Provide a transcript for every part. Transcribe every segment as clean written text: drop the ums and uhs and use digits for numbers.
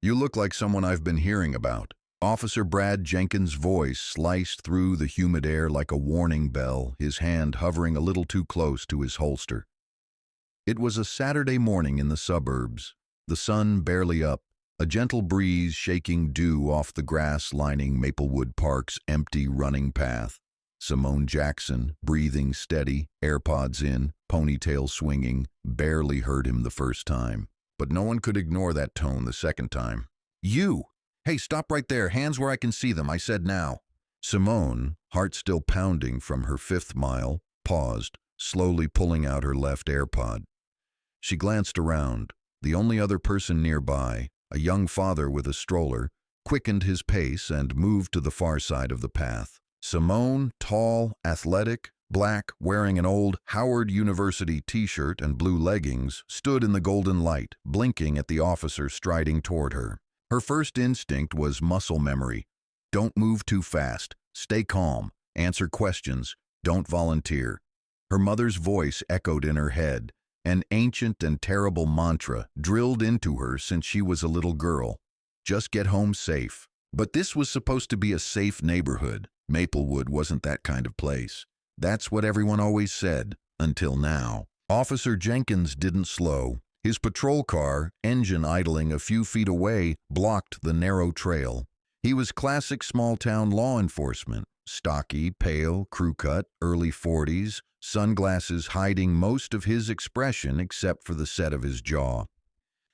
You look like someone I've been hearing about. Officer Brad Jenkins' voice sliced through the humid air like a warning bell, his hand hovering a little too close to his holster. It was a Saturday morning in the suburbs, the sun barely up, a gentle breeze shaking dew off the grass lining Maplewood Park's empty running path. Simone Jackson, breathing steady, AirPods in, ponytail swinging, barely heard him the first time. But no one could ignore that tone the second time. You! Hey, stop right there, hands where I can see them, I said now. Simone, heart still pounding from her 5th mile, paused, slowly pulling out her left AirPod. She glanced around. The only other person nearby, a young father with a stroller, quickened his pace and moved to the far side of the path. Simone, tall, athletic, black, wearing an old Howard University t-shirt and blue leggings, stood in the golden light, blinking at the officer striding toward her. Her first instinct was muscle memory. Don't move too fast. Stay calm. Answer questions. Don't volunteer. Her mother's voice echoed in her head, an ancient and terrible mantra drilled into her since she was a little girl. Just get home safe. But this was supposed to be a safe neighborhood. Maplewood wasn't that kind of place. That's what everyone always said, until now. Officer Jenkins didn't slow. His patrol car, engine idling a few feet away, blocked the narrow trail. He was classic small-town law enforcement. Stocky, pale, crew-cut, early 40s, sunglasses hiding most of his expression except for the set of his jaw.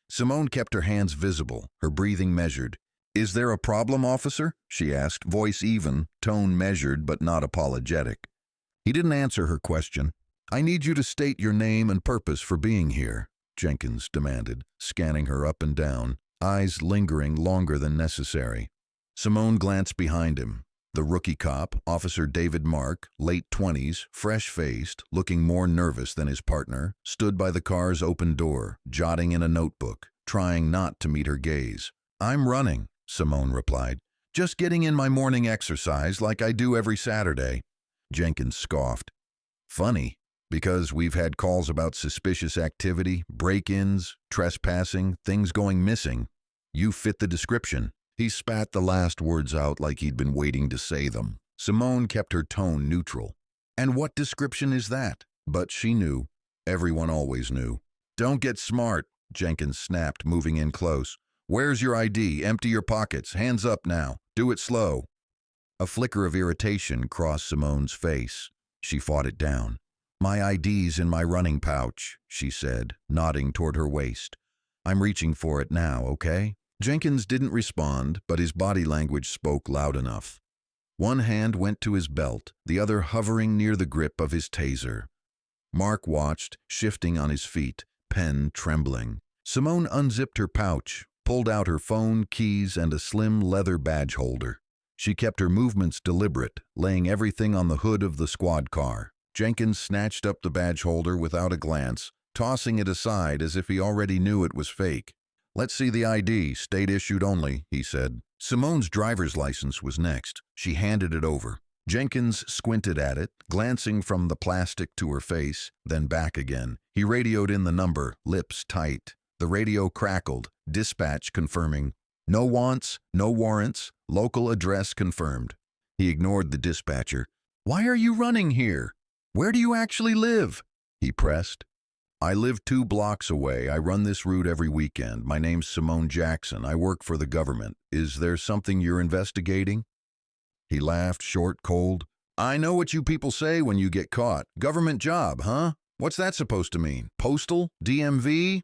Simone kept her hands visible, her breathing measured. "Is there a problem, officer?" she asked, voice even, tone measured but not apologetic. He didn't answer her question. "I need you to state your name and purpose for being here," Jenkins demanded, scanning her up and down, eyes lingering longer than necessary. Simone glanced behind him. The rookie cop, Officer David Mark, late 20s, fresh-faced, looking more nervous than his partner, stood by the car's open door, jotting in a notebook, trying not to meet her gaze. "I'm running," Simone replied. "Just getting in my morning exercise like I do every Saturday." Jenkins scoffed. "Funny, because we've had calls about suspicious activity, break-ins, trespassing, things going missing. You fit the description." He spat the last words out like he'd been waiting to say them. Simone kept her tone neutral. "And what description is that?" But she knew. Everyone always knew. "Don't get smart," Jenkins snapped, moving in close. "Where's your ID? Empty your pockets. Hands up now. Do it slow." A flicker of irritation crossed Simone's face. She fought it down. "My ID's in my running pouch," she said, nodding toward her waist. "I'm reaching for it now, okay?" Jenkins didn't respond, but his body language spoke loud enough. One hand went to his belt, the other hovering near the grip of his taser. Mark watched, shifting on his feet, pen trembling. Simone unzipped her pouch, pulled out her phone, keys, and a slim leather badge holder. She kept her movements deliberate, laying everything on the hood of the squad car. Jenkins snatched up the badge holder without a glance, tossing it aside as if he already knew it was fake. "Let's see the ID, state issued only," he said. Simone's driver's license was next. She handed it over. Jenkins squinted at it, glancing from the plastic to her face, then back again. He radioed in the number, lips tight. The radio crackled, dispatch confirming. "No wants, no warrants, local address confirmed." He ignored the dispatcher. "Why are you running here? Where do you actually live?" he pressed. "I live 2 blocks away. I run this route every weekend. My name's Simone Jackson. I work for the government. Is there something you're investigating?" He laughed, short, cold. "I know what you people say when you get caught. Government job, huh? What's that supposed to mean? Postal? DMV?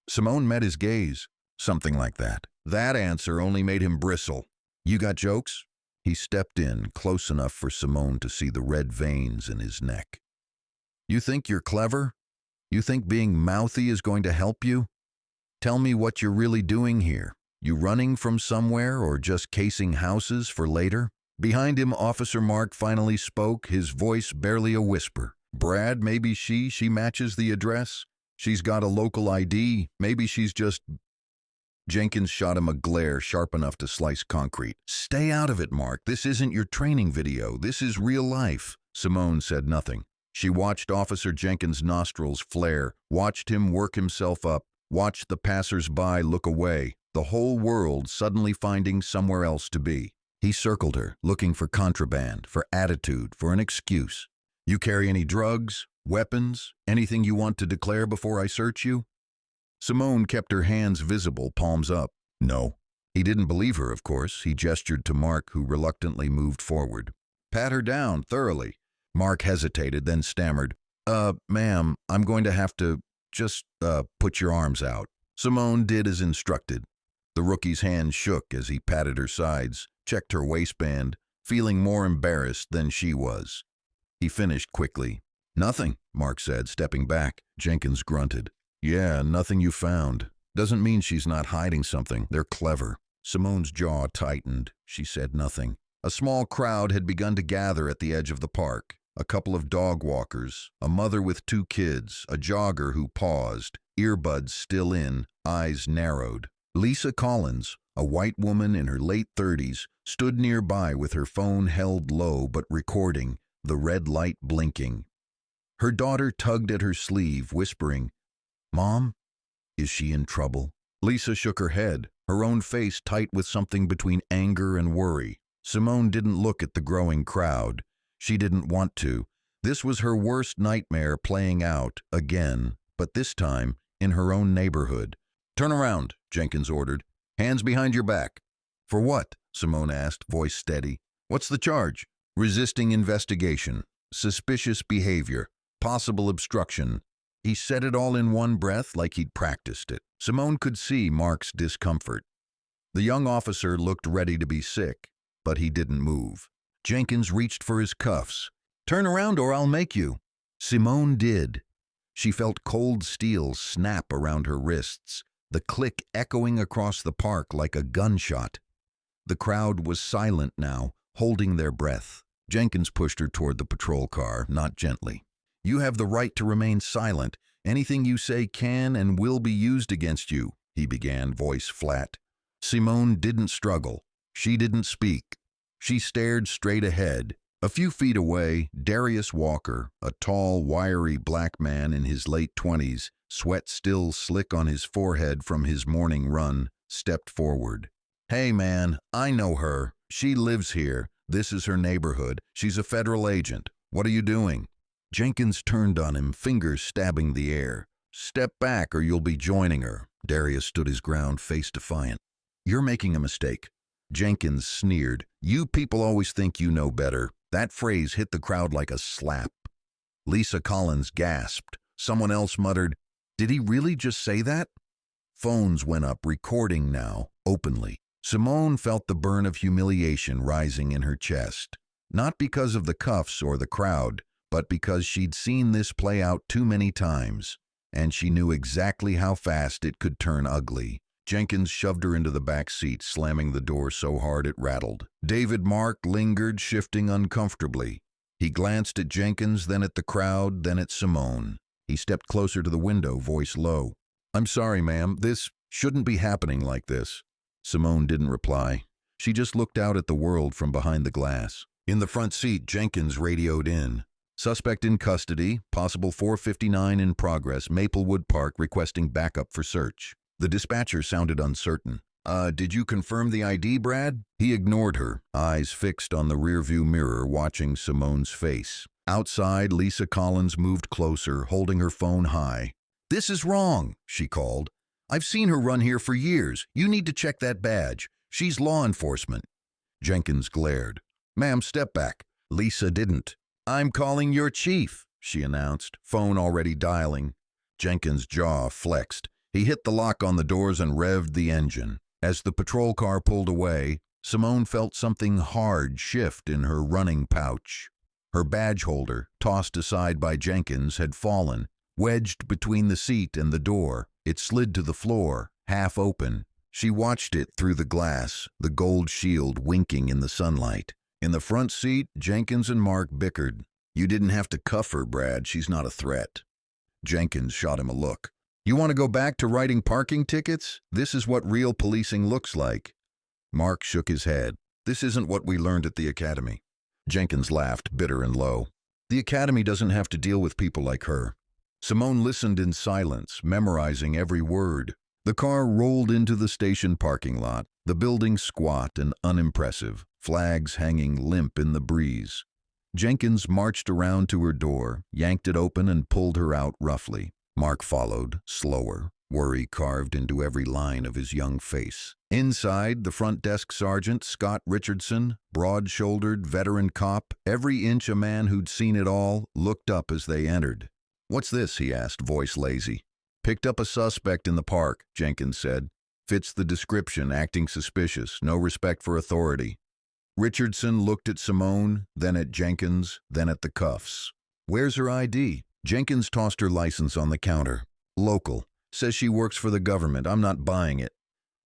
Simone met his gaze. "Something like that." That answer only made him bristle. "You got jokes?" He stepped in, close enough for Simone to see the red veins in his neck. "You think you're clever? You think being mouthy is going to help you? Tell me what you're really doing here. You running from somewhere or just casing houses for later?" Behind him, Officer Mark finally spoke, his voice barely a whisper. "Brad, maybe she matches the address. She's got a local ID. Maybe she's just..." Jenkins shot him a glare sharp enough to slice concrete. "Stay out of it, Mark. This isn't your training video. This is real life." Simone said nothing. She watched Officer Jenkins' nostrils flare, watched him work himself up, watched the passers-by look away. the whole world suddenly finding somewhere else to be. He circled her, looking for contraband, for attitude, for an excuse. You carry any drugs, weapons, anything you want to declare before I search you? Simone kept her hands visible, palms up. No. He didn't believe her, of course. He gestured to Mark, who reluctantly moved forward. Pat her down, thoroughly. Mark hesitated, then stammered. Ma'am, I'm going to have to just, put your arms out. Simone did as instructed. The rookie's hand shook as he patted her sides, checked her waistband, feeling more embarrassed than she was. He finished quickly. Nothing, Mark said, stepping back. Jenkins grunted. Yeah, nothing you found. Doesn't mean she's not hiding something. They're clever. Simone's jaw tightened. She said nothing. A small crowd had begun to gather at the edge of the park. A couple of dog walkers, a mother with 2 kids, a jogger who paused, earbuds still in, eyes narrowed. Lisa Collins, a white woman in her late 30s, stood nearby with her phone held low but recording, the red light blinking. Her daughter tugged at her sleeve, whispering, Mom, is she in trouble? Lisa shook her head, her own face tight with something between anger and worry. Simone didn't look at the growing crowd. She didn't want to. This was her worst nightmare playing out again, but this time in her own neighborhood. Turn around, Jenkins ordered. Hands behind your back. For what? Simone asked, voice steady. What's the charge? Resisting investigation. Suspicious behavior. Possible obstruction. He said it all in one breath like he'd practiced it. Simone could see Mark's discomfort. The young officer looked ready to be sick, but he didn't move. Jenkins reached for his cuffs. Turn around or I'll make you. Simone did. She felt cold steel snap around her wrists, the click echoing across the park like a gunshot. The crowd was silent now, holding their breath. Jenkins pushed her toward the patrol car, not gently. You have the right to remain silent. Anything you say can and will be used against you, he began, voice flat. Simone didn't struggle. She didn't speak. She stared straight ahead. A few feet away, Darius Walker, a tall, wiry black man in his late 20s, sweat still slick on his forehead from his morning run, stepped forward. Hey man, I know her. She lives here. This is her neighborhood. She's a federal agent. What are you doing? Jenkins turned on him, fingers stabbing the air. Step back or you'll be joining her. Darius stood his ground, face defiant. You're making a mistake. Jenkins sneered. You people always think you know better. That phrase hit the crowd like a slap. Lisa Collins gasped. Someone else muttered, Did he really just say that? Phones went up, recording now, openly. Simone felt the burn of humiliation rising in her chest. Not because of the cuffs or the crowd, but because she'd seen this play out too many times, and she knew exactly how fast it could turn ugly. Jenkins shoved her into the back seat, slamming the door so hard it rattled. David Mark lingered, shifting uncomfortably. He glanced at Jenkins, then at the crowd, then at Simone. He stepped closer to the window, voice low. I'm sorry, ma'am. This shouldn't be happening like this. Simone didn't reply. She just looked out at the world from behind the glass. In the front seat, Jenkins radioed in. Suspect in custody, possible 459 in progress, Maplewood Park requesting backup for search. The dispatcher sounded uncertain. Did you confirm the ID, Brad? He ignored her, eyes fixed on the rearview mirror, watching Simone's face. Outside, Lisa Collins moved closer, holding her phone high. This is wrong, she called. I've seen her run here for years. You need to check that badge. She's law enforcement. Jenkins glared. Ma'am, step back. Lisa didn't. I'm calling your chief, she announced, phone already dialing. Jenkins' jaw flexed. He hit the lock on the doors and revved the engine. As the patrol car pulled away, Simone felt something hard shift in her running pouch. Her badge holder, tossed aside by Jenkins, had fallen. Wedged between the seat and the door, it slid to the floor, half open. She watched it through the glass, the gold shield winking in the sunlight. In the front seat, Jenkins and Mark bickered. You didn't have to cuff her, Brad. She's not a threat. Jenkins shot him a look. You want to go back to writing parking tickets? This is what real policing looks like. Mark shook his head. This isn't what we learned at the academy. Jenkins laughed, bitter and low. The academy doesn't have to deal with people like her. Simone listened in silence, memorizing every word. The car rolled into the station parking lot, the building squat and unimpressive, flags hanging limp in the breeze. Jenkins marched around to her door, yanked it open and pulled her out roughly. Mark followed, slower, worry carved into every line of his young face. Inside, the front desk sergeant, Scott Richardson, broad-shouldered, veteran cop, every inch a man who'd seen it all, looked up as they entered. "What's this?" he asked, voice lazy. "Picked up a suspect in the park," Jenkins said. "Fits the description, acting suspicious, no respect for authority." Richardson looked at Simone, then at Jenkins, then at the cuffs. "Where's her ID?" Jenkins tossed her license on the counter. "Local. Says she works for the government. I'm not buying it."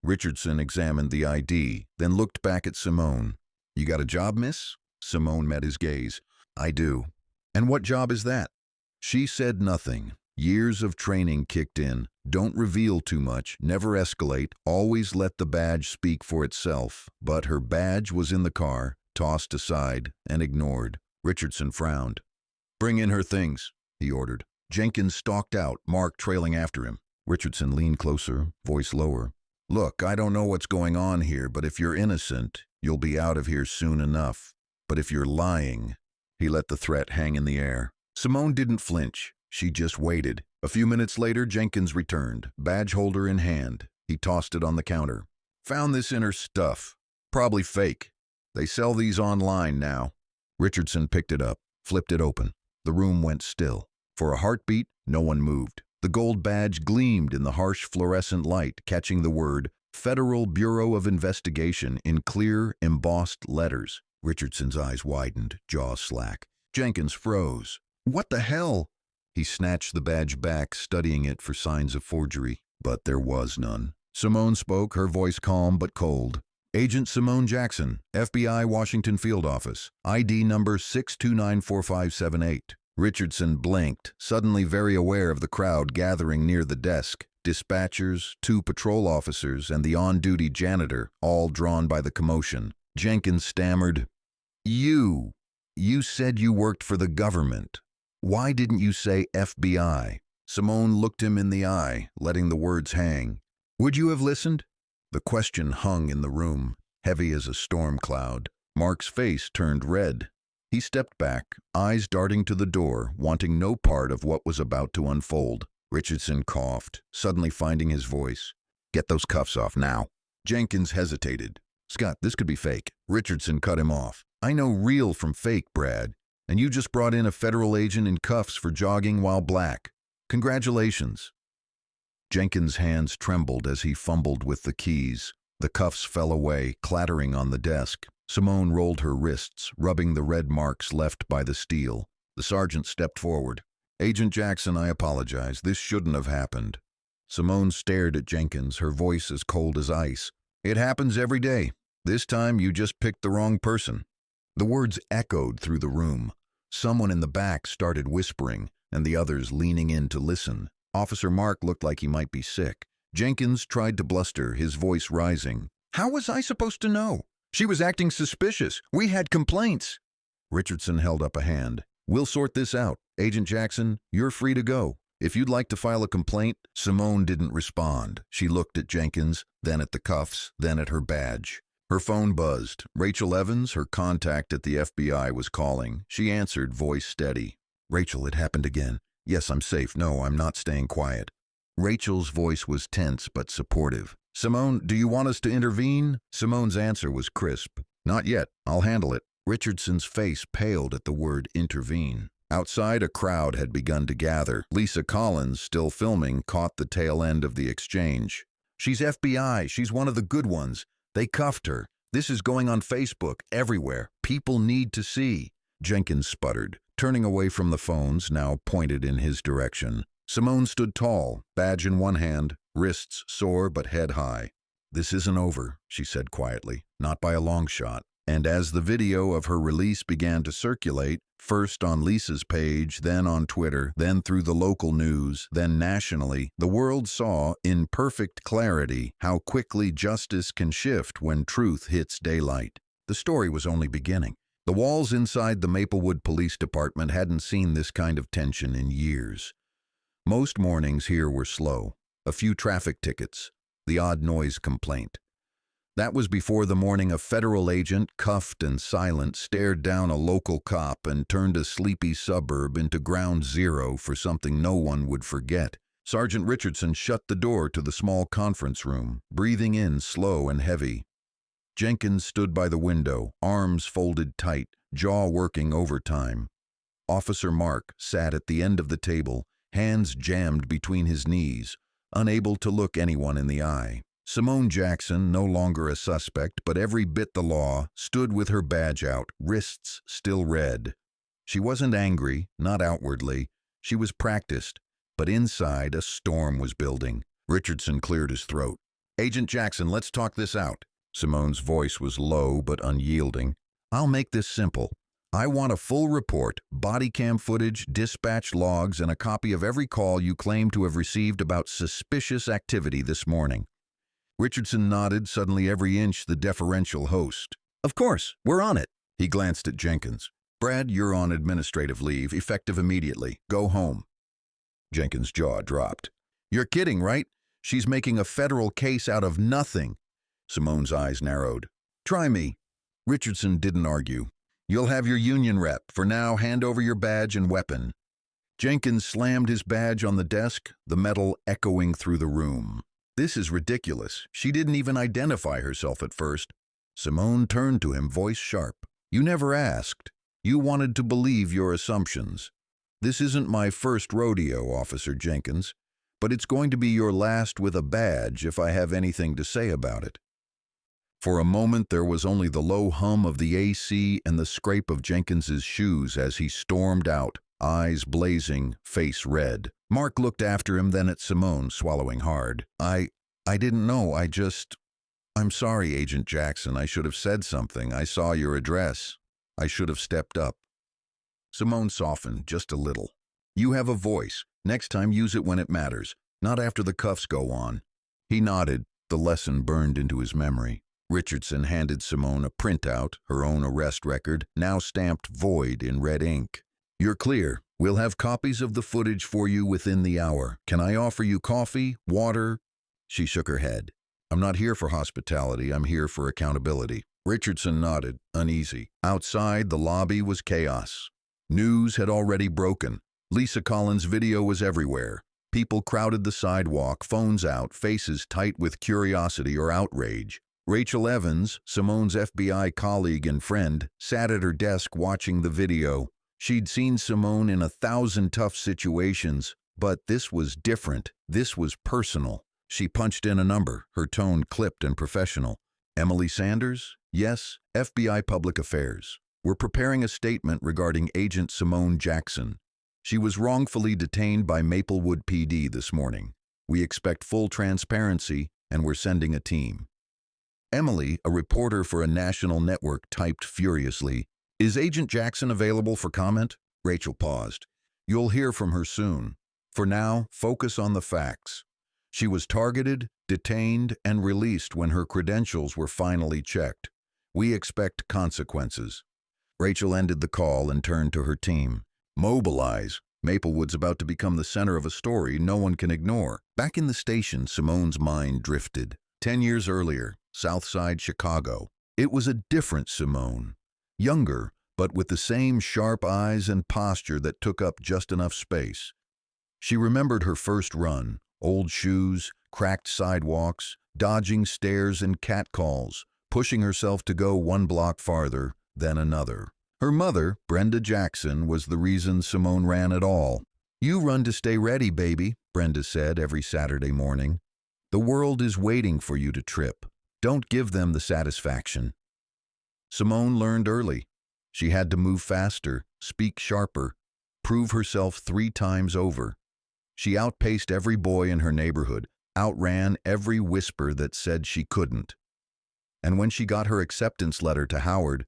Richardson examined the ID, then looked back at Simone. "You got a job, miss?" Simone met his gaze. "I do." "And what job is that?" She said nothing. Years of training kicked in. Don't reveal too much, never escalate, always let the badge speak for itself. But her badge was in the car, tossed aside, and ignored. Richardson frowned. "Bring in her things," he ordered. Jenkins stalked out, Mark trailing after him. Richardson leaned closer, voice lower. "Look, I don't know what's going on here, but if you're innocent, you'll be out of here soon enough. But if you're lying..." He let the threat hang in the air. Simone didn't flinch. She just waited. A few minutes later, Jenkins returned, badge holder in hand. He tossed it on the counter. "Found this in her stuff. Probably fake. They sell these online now." Richardson picked it up, flipped it open. The room went still. For a heartbeat, no one moved. The gold badge gleamed in the harsh fluorescent light, catching the word Federal Bureau of Investigation in clear, embossed letters. Richardson's eyes widened, jaw slack. Jenkins froze. "What the hell?" He snatched the badge back, studying it for signs of forgery. But there was none. Simone spoke, her voice calm but cold. "Agent Simone Jackson, FBI Washington Field Office. ID number 6294578. Richardson blinked, suddenly very aware of the crowd gathering near the desk. Dispatchers, 2 patrol officers, and the on-duty janitor, all drawn by the commotion. Jenkins stammered, You said you worked for the government. Why didn't you say FBI?" Simone looked him in the eye, letting the words hang. "Would you have listened?" The question hung in the room, heavy as a storm cloud. Mark's face turned red. He stepped back, eyes darting to the door, wanting no part of what was about to unfold. Richardson coughed, suddenly finding his voice. "Get those cuffs off now." Jenkins hesitated. "Scott, this could be fake." Richardson cut him off. "I know real from fake, Brad. And you just brought in a federal agent in cuffs for jogging while black. Congratulations." Jenkins' hands trembled as he fumbled with the keys. The cuffs fell away, clattering on the desk. Simone rolled her wrists, rubbing the red marks left by the steel. The sergeant stepped forward. "Agent Jackson, I apologize. This shouldn't have happened." Simone stared at Jenkins, her voice as cold as ice. "It happens every day. This time you just picked the wrong person." The words echoed through the room. Someone in the back started whispering, and the others leaning in to listen. Officer Mark looked like he might be sick. Jenkins tried to bluster, his voice rising. "How was I supposed to know? She was acting suspicious. We had complaints." Richardson held up a hand. "We'll sort this out. Agent Jackson, you're free to go. If you'd like to file a complaint..." Simone didn't respond. She looked at Jenkins, then at the cuffs, then at her badge. Her phone buzzed. Rachel Evans, her contact at the FBI, was calling. She answered, voice steady. "Rachel, it happened again. Yes, I'm safe. No, I'm not staying quiet." Rachel's voice was tense but supportive. "Simone, do you want us to intervene?" Simone's answer was crisp. "Not yet. I'll handle it." Richardson's face paled at the word intervene. Outside, a crowd had begun to gather. Lisa Collins, still filming, caught the tail end of the exchange. "She's FBI. She's one of the good ones. They cuffed her. This is going on Facebook, everywhere. People need to see." Jenkins sputtered, turning away from the phones, now pointed in his direction. Simone stood tall, badge in one hand, wrists sore but head high. "This isn't over," she said quietly, "not by a long shot." And as the video of her release began to circulate, first on Lisa's page, then on Twitter, then through the local news, then nationally, the world saw, in perfect clarity, how quickly justice can shift when truth hits daylight. The story was only beginning. The walls inside the Maplewood Police Department hadn't seen this kind of tension in years. Most mornings here were slow. a few traffic tickets, the odd noise complaint. That was before the morning a federal agent, cuffed and silent, stared down a local cop and turned a sleepy suburb into ground zero for something no one would forget. Sergeant Richardson shut the door to the small conference room, breathing in slow and heavy. Jenkins stood by the window, arms folded tight, jaw working overtime. Officer Mark sat at the end of the table, hands jammed between his knees, unable to look anyone in the eye. Simone Jackson, no longer a suspect, but every bit the law, stood with her badge out, wrists still red. She wasn't angry, not outwardly. She was practiced, but inside a storm was building. Richardson cleared his throat. "Agent Jackson, let's talk this out." Simone's voice was low but unyielding. "I'll make this simple. I want a full report, body cam footage, dispatch logs, and a copy of every call you claim to have received about suspicious activity this morning." Richardson nodded, suddenly every inch the deferential host. "Of course, we're on it." He glanced at Jenkins. "Brad, you're on administrative leave, effective immediately. Go home." Jenkins' jaw dropped. "You're kidding, right? She's making a federal case out of nothing." Simone's eyes narrowed. "Try me." Richardson didn't argue. "You'll have your union rep. For now, hand over your badge and weapon." Jenkins slammed his badge on the desk, the metal echoing through the room. "This is ridiculous. She didn't even identify herself at first." Simone turned to him, voice sharp. "You never asked. You wanted to believe your assumptions. This isn't my first rodeo, Officer Jenkins, but it's going to be your last with a badge if I have anything to say about it." For a moment there was only the low hum of the AC and the scrape of Jenkins's shoes as he stormed out, eyes blazing, face red. Mark looked after him, then at Simone, swallowing hard. I didn't know, I'm sorry, Agent Jackson. I should have said something. I saw your address. I should have stepped up." Simone softened just a little. "You have a voice. Next time use it when it matters, not after the cuffs go on." He nodded, the lesson burned into his memory. Richardson handed Simone a printout, her own arrest record, now stamped void in red ink. "You're clear. We'll have copies of the footage for you within the hour. Can I offer you coffee, water?" She shook her head. "I'm not here for hospitality. I'm here for accountability." Richardson nodded, uneasy. Outside, the lobby was chaos. News had already broken. Lisa Collins' video was everywhere. People crowded the sidewalk, phones out, faces tight with curiosity or outrage. Rachel Evans, Simone's FBI colleague and friend, sat at her desk watching the video. She'd seen Simone in 1,000 tough situations, but this was different. This was personal. She punched in a number, her tone clipped and professional. "Emily Sanders? Yes, FBI Public Affairs. We're preparing a statement regarding Agent Simone Jackson. She was wrongfully detained by Maplewood PD this morning. We expect full transparency, and we're sending a team." Emily, a reporter for a national network, typed furiously, "Is Agent Jackson available for comment?" Rachel paused. "You'll hear from her soon. For now, focus on the facts. She was targeted, detained, and released when her credentials were finally checked. We expect consequences." Rachel ended the call and turned to her team. "Mobilize. Maplewood's about to become the center of a story no one can ignore." Back in the station, Simone's mind drifted. 10 years earlier, Southside Chicago. It was a different Simone. Younger, but with the same sharp eyes and posture that took up just enough space. She remembered her first run, old shoes, cracked sidewalks, dodging stares and catcalls, pushing herself to go one block farther, then another. Her mother, Brenda Jackson, was the reason Simone ran at all. "You run to stay ready, baby," Brenda said every Saturday morning. "The world is waiting for you to trip. Don't give them the satisfaction." Simone learned early. She had to move faster, speak sharper, prove herself 3 times over. She outpaced every boy in her neighborhood, outran every whisper that said she couldn't. And when she got her acceptance letter to Howard,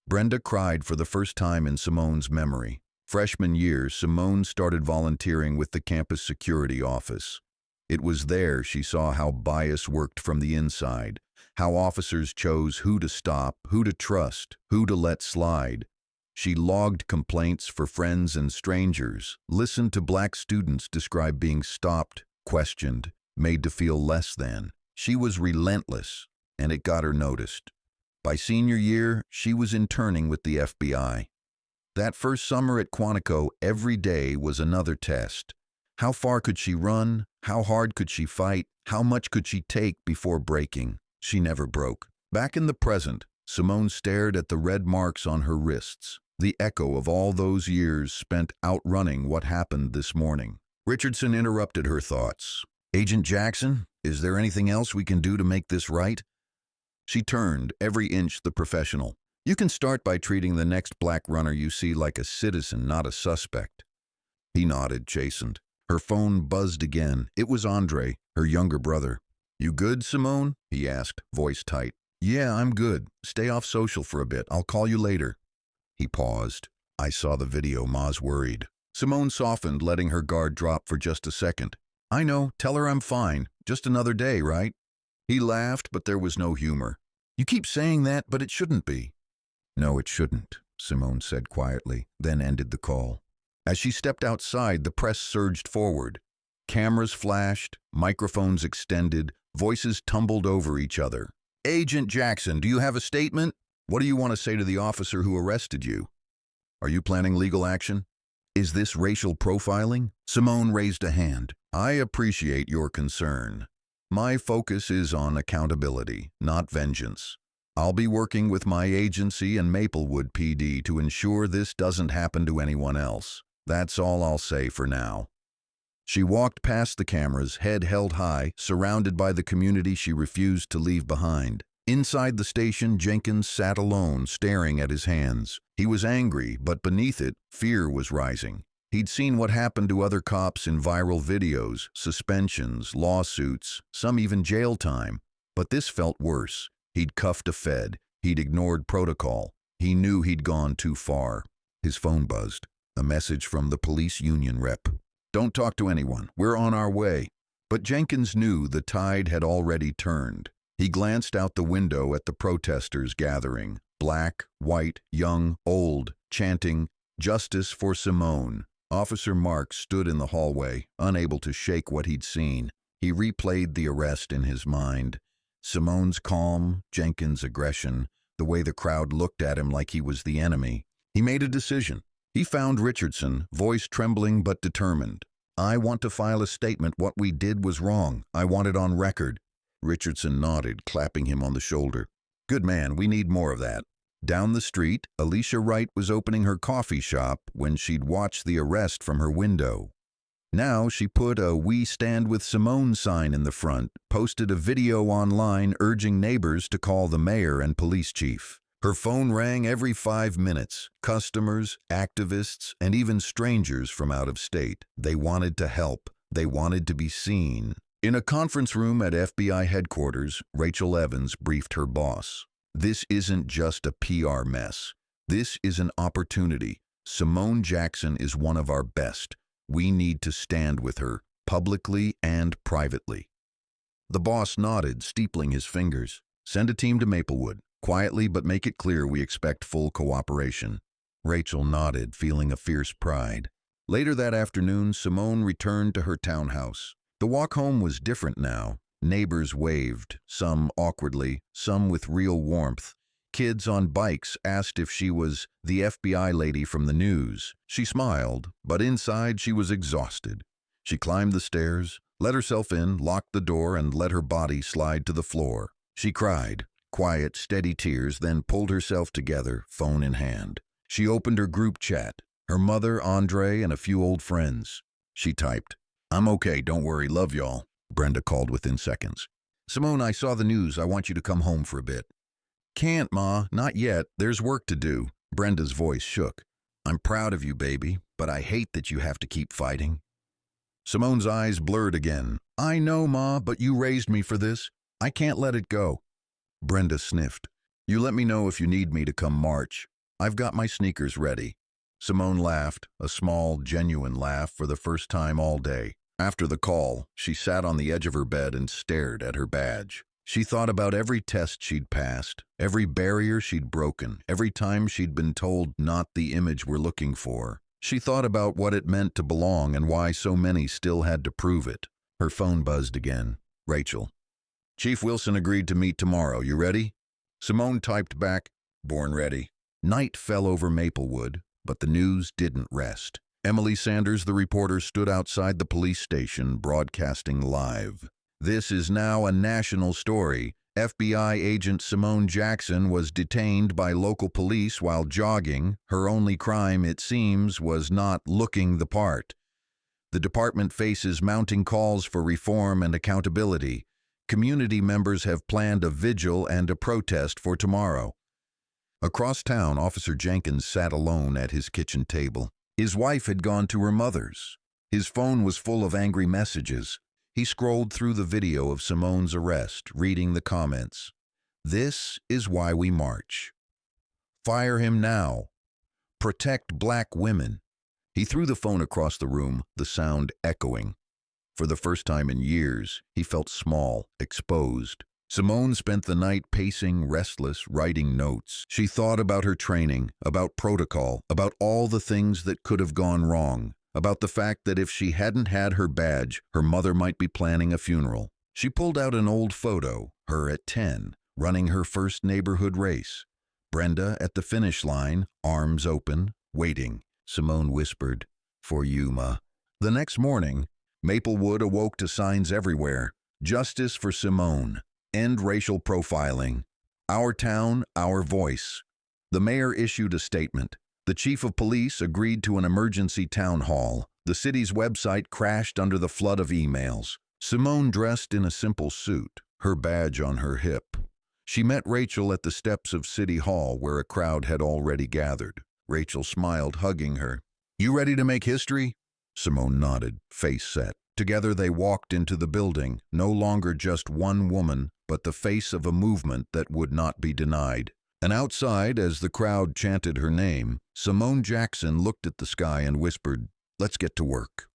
Brenda cried for the first time in Simone's memory. Freshman year, Simone started volunteering with the campus security office. It was there she saw how bias worked from the inside, how officers chose who to stop, who to trust, who to let slide. She logged complaints for friends and strangers, listened to black students describe being stopped, questioned, made to feel less than. She was relentless, and it got her noticed. By senior year, she was interning with the FBI. That first summer at Quantico, every day was another test. How far could she run? How hard could she fight? How much could she take before breaking? She never broke. Back in the present, Simone stared at the red marks on her wrists, the echo of all those years spent outrunning what happened this morning. Richardson interrupted her thoughts. "Agent Jackson, is there anything else we can do to make this right?" She turned, every inch the professional. "You can start by treating the next black runner you see like a citizen, not a suspect." He nodded, chastened. Her phone buzzed again. It was Andre, her younger brother. "You good, Simone?" he asked, voice tight. "Yeah, I'm good. Stay off social for a bit. I'll call you later." He paused. "I saw the video. Ma's worried." Simone softened, letting her guard drop for just a second. "I know. Tell her I'm fine. Just another day, right?" He laughed, but there was no humor. "You keep saying that, but it shouldn't be." "No, it shouldn't," Simone said quietly, then ended the call. As she stepped outside, the press surged forward. Cameras flashed, microphones extended, voices tumbled over each other. "Agent Jackson, do you have a statement? What do you want to say to the officer who arrested you? Are you planning legal action? Is this racial profiling?" Simone raised a hand. "I appreciate your concern. My focus is on accountability, not vengeance. I'll be working with my agency and Maplewood PD to ensure this doesn't happen to anyone else. That's all I'll say for now." She walked past the cameras, head held high, surrounded by the community she refused to leave behind. Inside the station, Jenkins sat alone, staring at his hands. He was angry, but beneath it, fear was rising. He'd seen what happened to other cops in viral videos, suspensions, lawsuits, some even jail time. But this felt worse. He'd cuffed a Fed. He'd ignored protocol. He knew he'd gone too far. His phone buzzed. A message from the police union rep. "Don't talk to anyone. We're on our way." But Jenkins knew the tide had already turned. He glanced out the window at the protesters gathering. Black, white, young, old, chanting, "Justice for Simone." Officer Marks stood in the hallway, unable to shake what he'd seen. He replayed the arrest in his mind. Simone's calm, Jenkins' aggression, the way the crowd looked at him like he was the enemy. He made a decision. He found Richardson, voice trembling but determined. "I want to file a statement. What we did was wrong. I want it on record." Richardson nodded, clapping him on the shoulder. "Good man, we need more of that." Down the street, Alicia Wright was opening her coffee shop when she'd watched the arrest from her window. Now she put a "We Stand with Simone" sign in the front, posted a video online urging neighbors to call the mayor and police chief. Her phone rang every 5 minutes. Customers, activists, and even strangers from out of state. They wanted to help. They wanted to be seen. In a conference room at FBI headquarters, Rachel Evans briefed her boss. "This isn't just a PR mess. This is an opportunity. Simone Jackson is one of our best. We need to stand with her, publicly and privately." The boss nodded, steepling his fingers. "Send a team to Maplewood. Quietly, but make it clear we expect full cooperation." Rachel nodded, feeling a fierce pride. Later that afternoon, Simone returned to her townhouse. The walk home was different now. Neighbors waved, some awkwardly, some with real warmth. Kids on bikes asked if she was the FBI lady from the news. She smiled, but inside she was exhausted. She climbed the stairs, let herself in, locked the door, and let her body slide to the floor. She cried. Quiet, steady tears, then pulled herself together, phone in hand. She opened her group chat, her mother, Andre, and a few old friends. She typed, "I'm okay, don't worry, love y'all." Brenda called within seconds. "Simone, I saw the news. I want you to come home for a bit." "Can't, Ma, not yet. There's work to do." Brenda's voice shook. "I'm proud of you, baby, but I hate that you have to keep fighting." Simone's eyes blurred again. "I know, Ma, but you raised me for this. I can't let it go." Brenda sniffed. "You let me know if you need me to come march. I've got my sneakers ready." Simone laughed, a small, genuine laugh for the first time all day. After the call, she sat on the edge of her bed and stared at her badge. She thought about every test she'd passed, every barrier she'd broken, every time she'd been told not the image we're looking for. She thought about what it meant to belong and why so many still had to prove it. Her phone buzzed again. Rachel. Chief Wilson agreed to meet tomorrow. You ready? Simone typed back, born ready. Night fell over Maplewood, but the news didn't rest. Emily Sanders, the reporter, stood outside the police station, broadcasting live. This is now a national story. FBI agent Simone Jackson was detained by local police while jogging. Her only crime, it seems, was not looking the part. The department faces mounting calls for reform and accountability. Community members have planned a vigil and a protest for tomorrow. Across town, Officer Jenkins sat alone at his kitchen table. His wife had gone to her mother's. His phone was full of angry messages. He scrolled through the video of Simone's arrest, reading the comments. This is why we march. Fire him now. Protect black women. He threw the phone across the room, the sound echoing. For the first time in years, he felt small, exposed. Simone spent the night pacing, restless, writing notes. She thought about her training, about protocol, about all the things that could have gone wrong, about the fact that if she hadn't had her badge, her mother might be planning a funeral. She pulled out an old photo, her at 10, running her first neighborhood race. Brenda at the finish line, arms open, waiting. Simone whispered, "For you, Ma." The next morning, Maplewood awoke to signs everywhere. Justice for Simone. End racial profiling. Our town, our voice. The mayor issued a statement. The chief of police agreed to an emergency town hall. The city's website crashed under the flood of emails. Simone dressed in a simple suit, her badge on her hip. She met Rachel at the steps of City Hall, where a crowd had already gathered. Rachel smiled, hugging her. You ready to make history? Simone nodded, face set. Together they walked into the building, no longer just one woman, but the face of a movement that would not be denied. And outside, as the crowd chanted her name, Simone Jackson looked at the sky and whispered, "Let's get to work."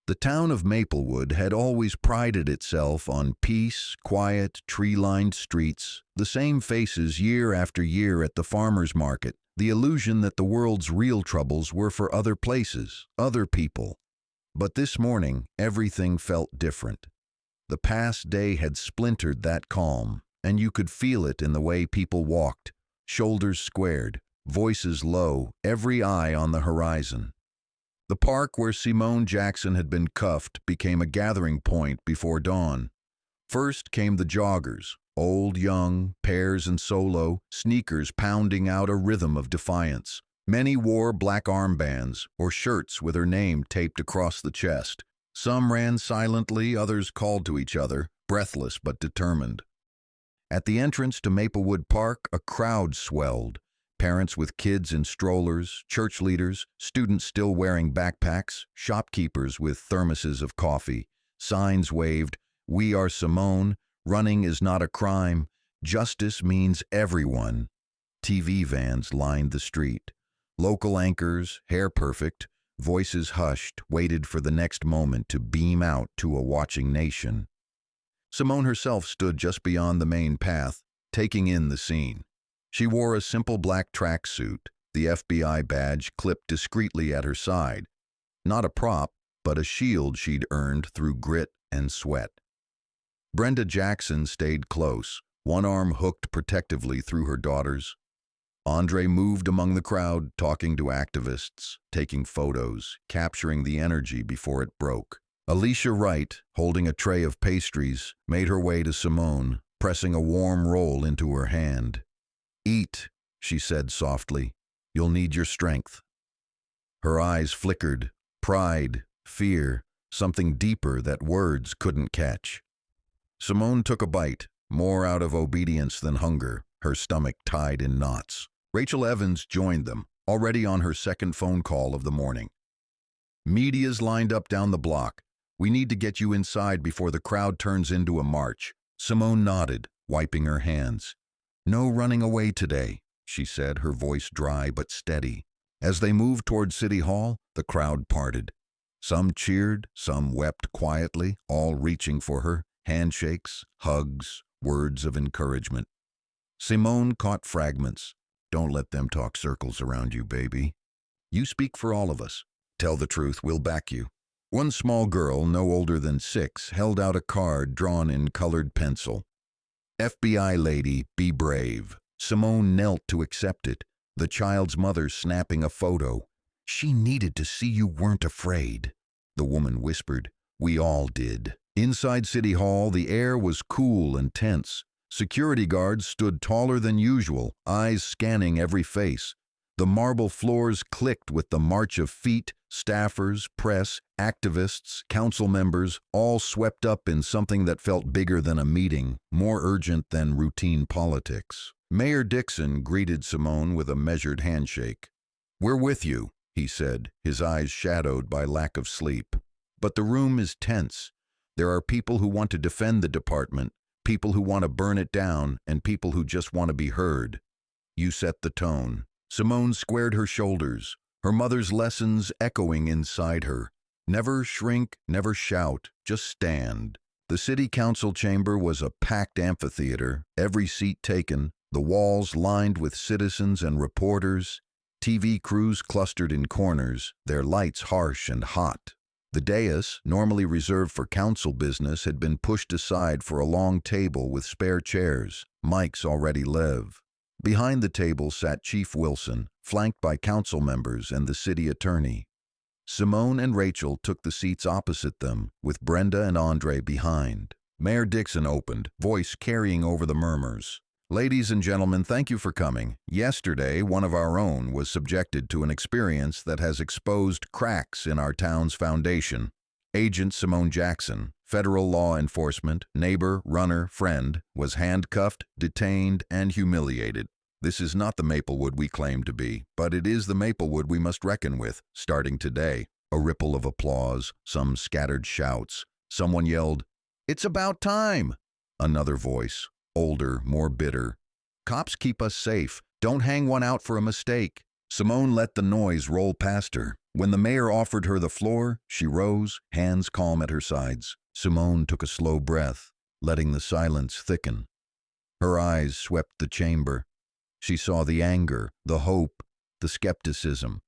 The town of Maplewood had always prided itself on peace, quiet, tree-lined streets, the same faces year after year at the farmers' market, the illusion that the world's real troubles were for other places, other people. But this morning, everything felt different. The past day had splintered that calm, and you could feel it in the way people walked, shoulders squared, voices low, every eye on the horizon. The park where Simone Jackson had been cuffed became a gathering point before dawn. First came the joggers, old, young, pairs and solo, sneakers pounding out a rhythm of defiance. Many wore black armbands or shirts with her name taped across the chest. Some ran silently, others called to each other, breathless but determined. At the entrance to Maplewood Park, a crowd swelled. Parents with kids in strollers, church leaders, students still wearing backpacks, shopkeepers with thermoses of coffee. Signs waved, "We are Simone, running is not a crime, justice means everyone." TV vans lined the street. Local anchors, hair perfect, voices hushed, waited for the next moment to beam out to a watching nation. Simone herself stood just beyond the main path, taking in the scene. She wore a simple black tracksuit, the FBI badge clipped discreetly at her side. Not a prop, but a shield she'd earned through grit and sweat. Brenda Jackson stayed close, one arm hooked protectively through her daughter's. Andre moved among the crowd, talking to activists, taking photos, capturing the energy before it broke. Alicia Wright, holding a tray of pastries, made her way to Simone, pressing a warm roll into her hand. "Eat," she said softly. "You'll need your strength." Her eyes flickered, pride, fear, something deeper that words couldn't catch. Simone took a bite, more out of obedience than hunger, her stomach tied in knots. Rachel Evans joined them, already on her second phone call of the morning. "Media's lined up down the block. We need to get you inside before the crowd turns into a march." Simone nodded, wiping her hands. "No running away today," she said, her voice dry but steady. As they moved toward City Hall, the crowd parted. Some cheered, some wept quietly, all reaching for her, handshakes, hugs, words of encouragement. Simone caught fragments. "Don't let them talk circles around you, baby. You speak for all of us. Tell the truth, we'll back you." One small girl, no older than 6, held out a card drawn in colored pencil. FBI lady, be brave. Simone knelt to accept it, the child's mother snapping a photo. She needed to see you weren't afraid, the woman whispered. We all did. Inside City Hall, the air was cool and tense. Security guards stood taller than usual, eyes scanning every face. The marble floors clicked with the march of feet, staffers, press, activists, council members, all swept up in something that felt bigger than a meeting, more urgent than routine politics. Mayor Dixon greeted Simone with a measured handshake. We're with you, he said, his eyes shadowed by lack of sleep. But the room is tense. There are people who want to defend the department, people who want to burn it down, and people who just want to be heard. You set the tone. Simone squared her shoulders, her mother's lessons echoing inside her. Never shrink, never shout, just stand. The city council chamber was a packed amphitheater, every seat taken, the walls lined with citizens and reporters, TV crews clustered in corners, their lights harsh and hot. The dais, normally reserved for council business, had been pushed aside for a long table with spare chairs, mics already live. Behind the table sat Chief Wilson, flanked by council members and the city attorney. Simone and Rachel took the seats opposite them, with Brenda and Andre behind. Mayor Dixon opened, voice carrying over the murmurs. Ladies and gentlemen, thank you for coming. Yesterday, one of our own was subjected to an experience that has exposed cracks in our town's foundation. Agent Simone Jackson, federal law enforcement, neighbor, runner, friend, was handcuffed, detained, and humiliated. This is not the Maplewood we claim to be, but it is the Maplewood we must reckon with, starting today. A ripple of applause, some scattered shouts. Someone yelled, "It's about time!" Another voice, older, more bitter. "Cops keep us safe. Don't hang one out for a mistake." Simone let the noise roll past her. When the mayor offered her the floor, she rose, hands calm at her sides. Simone took a slow breath, letting the silence thicken. Her eyes swept the chamber. She saw the anger, the hope, the skepticism.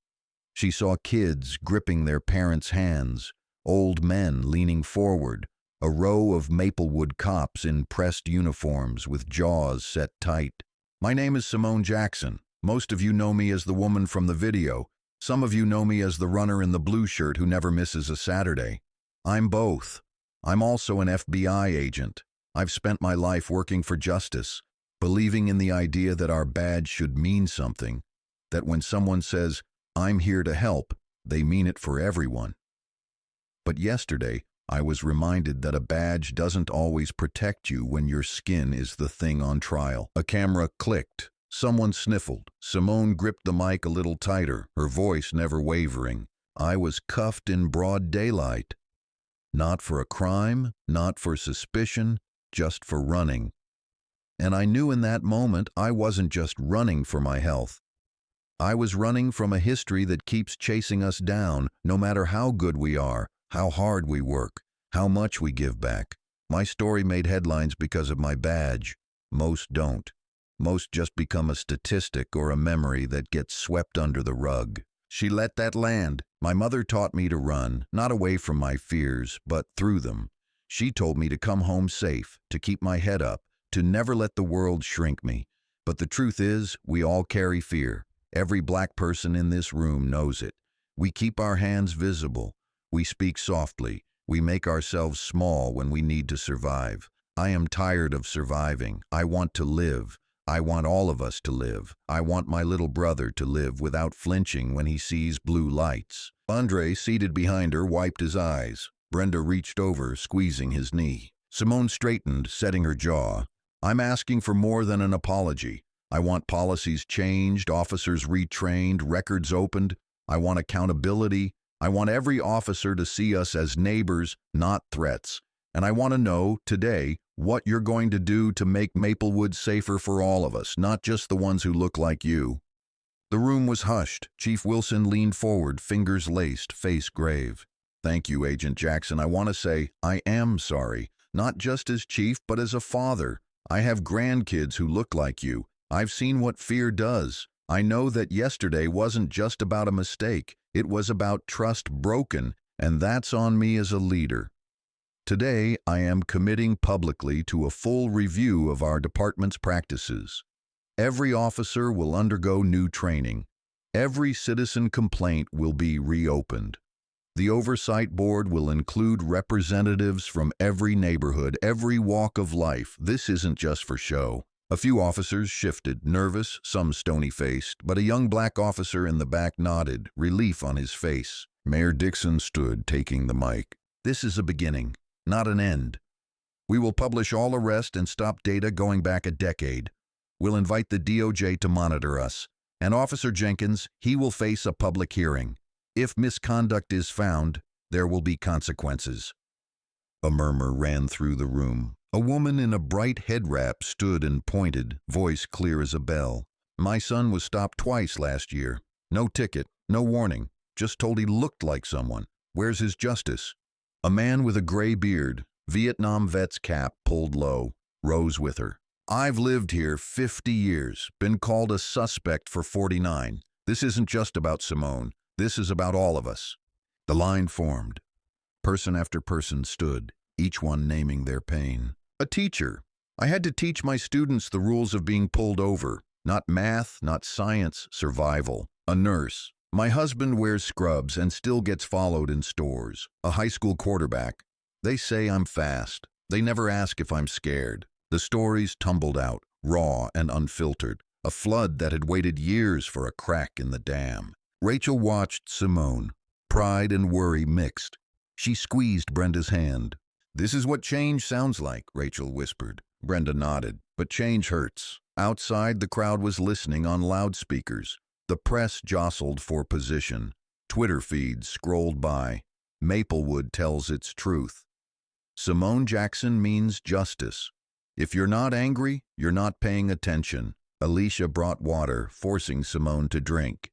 She saw kids gripping their parents' hands, old men leaning forward, a row of Maplewood cops in pressed uniforms with jaws set tight. My name is Simone Jackson. Most of you know me as the woman from the video. Some of you know me as the runner in the blue shirt who never misses a Saturday. I'm both. I'm also an FBI agent. I've spent my life working for justice, believing in the idea that our badge should mean something, that when someone says, "I'm here to help," they mean it for everyone. But yesterday, I was reminded that a badge doesn't always protect you when your skin is the thing on trial. A camera clicked. Someone sniffled. Simone gripped the mic a little tighter, her voice never wavering. I was cuffed in broad daylight. Not for a crime, not for suspicion, just for running. And I knew in that moment I wasn't just running for my health. I was running from a history that keeps chasing us down, no matter how good we are, how hard we work, how much we give back. My story made headlines because of my badge. Most don't. Most just become a statistic or a memory that gets swept under the rug. She let that land. My mother taught me to run, not away from my fears, but through them. She told me to come home safe, to keep my head up, to never let the world shrink me. But the truth is, we all carry fear. Every black person in this room knows it. We keep our hands visible. We speak softly. We make ourselves small when we need to survive. I am tired of surviving. I want to live. I want all of us to live. I want my little brother to live without flinching when he sees blue lights. Andre, seated behind her, wiped his eyes. Brenda reached over, squeezing his knee. Simone straightened, setting her jaw. I'm asking for more than an apology. I want policies changed, officers retrained, records opened. I want accountability. I want every officer to see us as neighbors, not threats. And I want to know, today, what you're going to do to make Maplewood safer for all of us, not just the ones who look like you. The room was hushed. Chief Wilson leaned forward, fingers laced, face grave. Thank you, Agent Jackson. I want to say, I am sorry. Not just as chief, but as a father. I have grandkids who look like you. I've seen what fear does. I know that yesterday wasn't just about a mistake. It was about trust broken, And that's on me as a leader. Today, I am committing publicly to a full review of our department's practices. Every officer will undergo new training. Every citizen complaint will be reopened. The Oversight Board will include representatives from every neighborhood, every walk of life. This isn't just for show. A few officers shifted, nervous, some stony-faced, but a young black officer in the back nodded, relief on his face. Mayor Dixon stood, taking the mic. This is a beginning, not an end. We will publish all arrest and stop data going back a decade. We'll invite the DOJ to monitor us. And Officer Jenkins, he will face a public hearing. If misconduct is found, there will be consequences. A murmur ran through the room. A woman in a bright head wrap stood and pointed, voice clear as a bell. My son was stopped twice last year. No ticket, no warning, just told he looked like someone. Where's his justice? A man with a gray beard, Vietnam vet's cap pulled low, rose with her. I've lived here 50 years, been called a suspect for 49. This isn't just about Simone. This is about all of us. The line formed. Person after person stood, each one naming their pain. A teacher. I had to teach my students the rules of being pulled over. Not math, not science, survival. A nurse. My husband wears scrubs and still gets followed in stores. A high school quarterback. They say I'm fast. They never ask if I'm scared. The stories tumbled out, raw and unfiltered. A flood that had waited years for a crack in the dam. Rachel watched Simone. Pride and worry mixed. She squeezed Brenda's hand. This is what change sounds like, Rachel whispered. Brenda nodded. But change hurts. Outside, the crowd was listening on loudspeakers. The press jostled for position. Twitter feeds scrolled by. Maplewood tells its truth. Simone Jackson means justice. If you're not angry, you're not paying attention. Alicia brought water, forcing Simone to drink.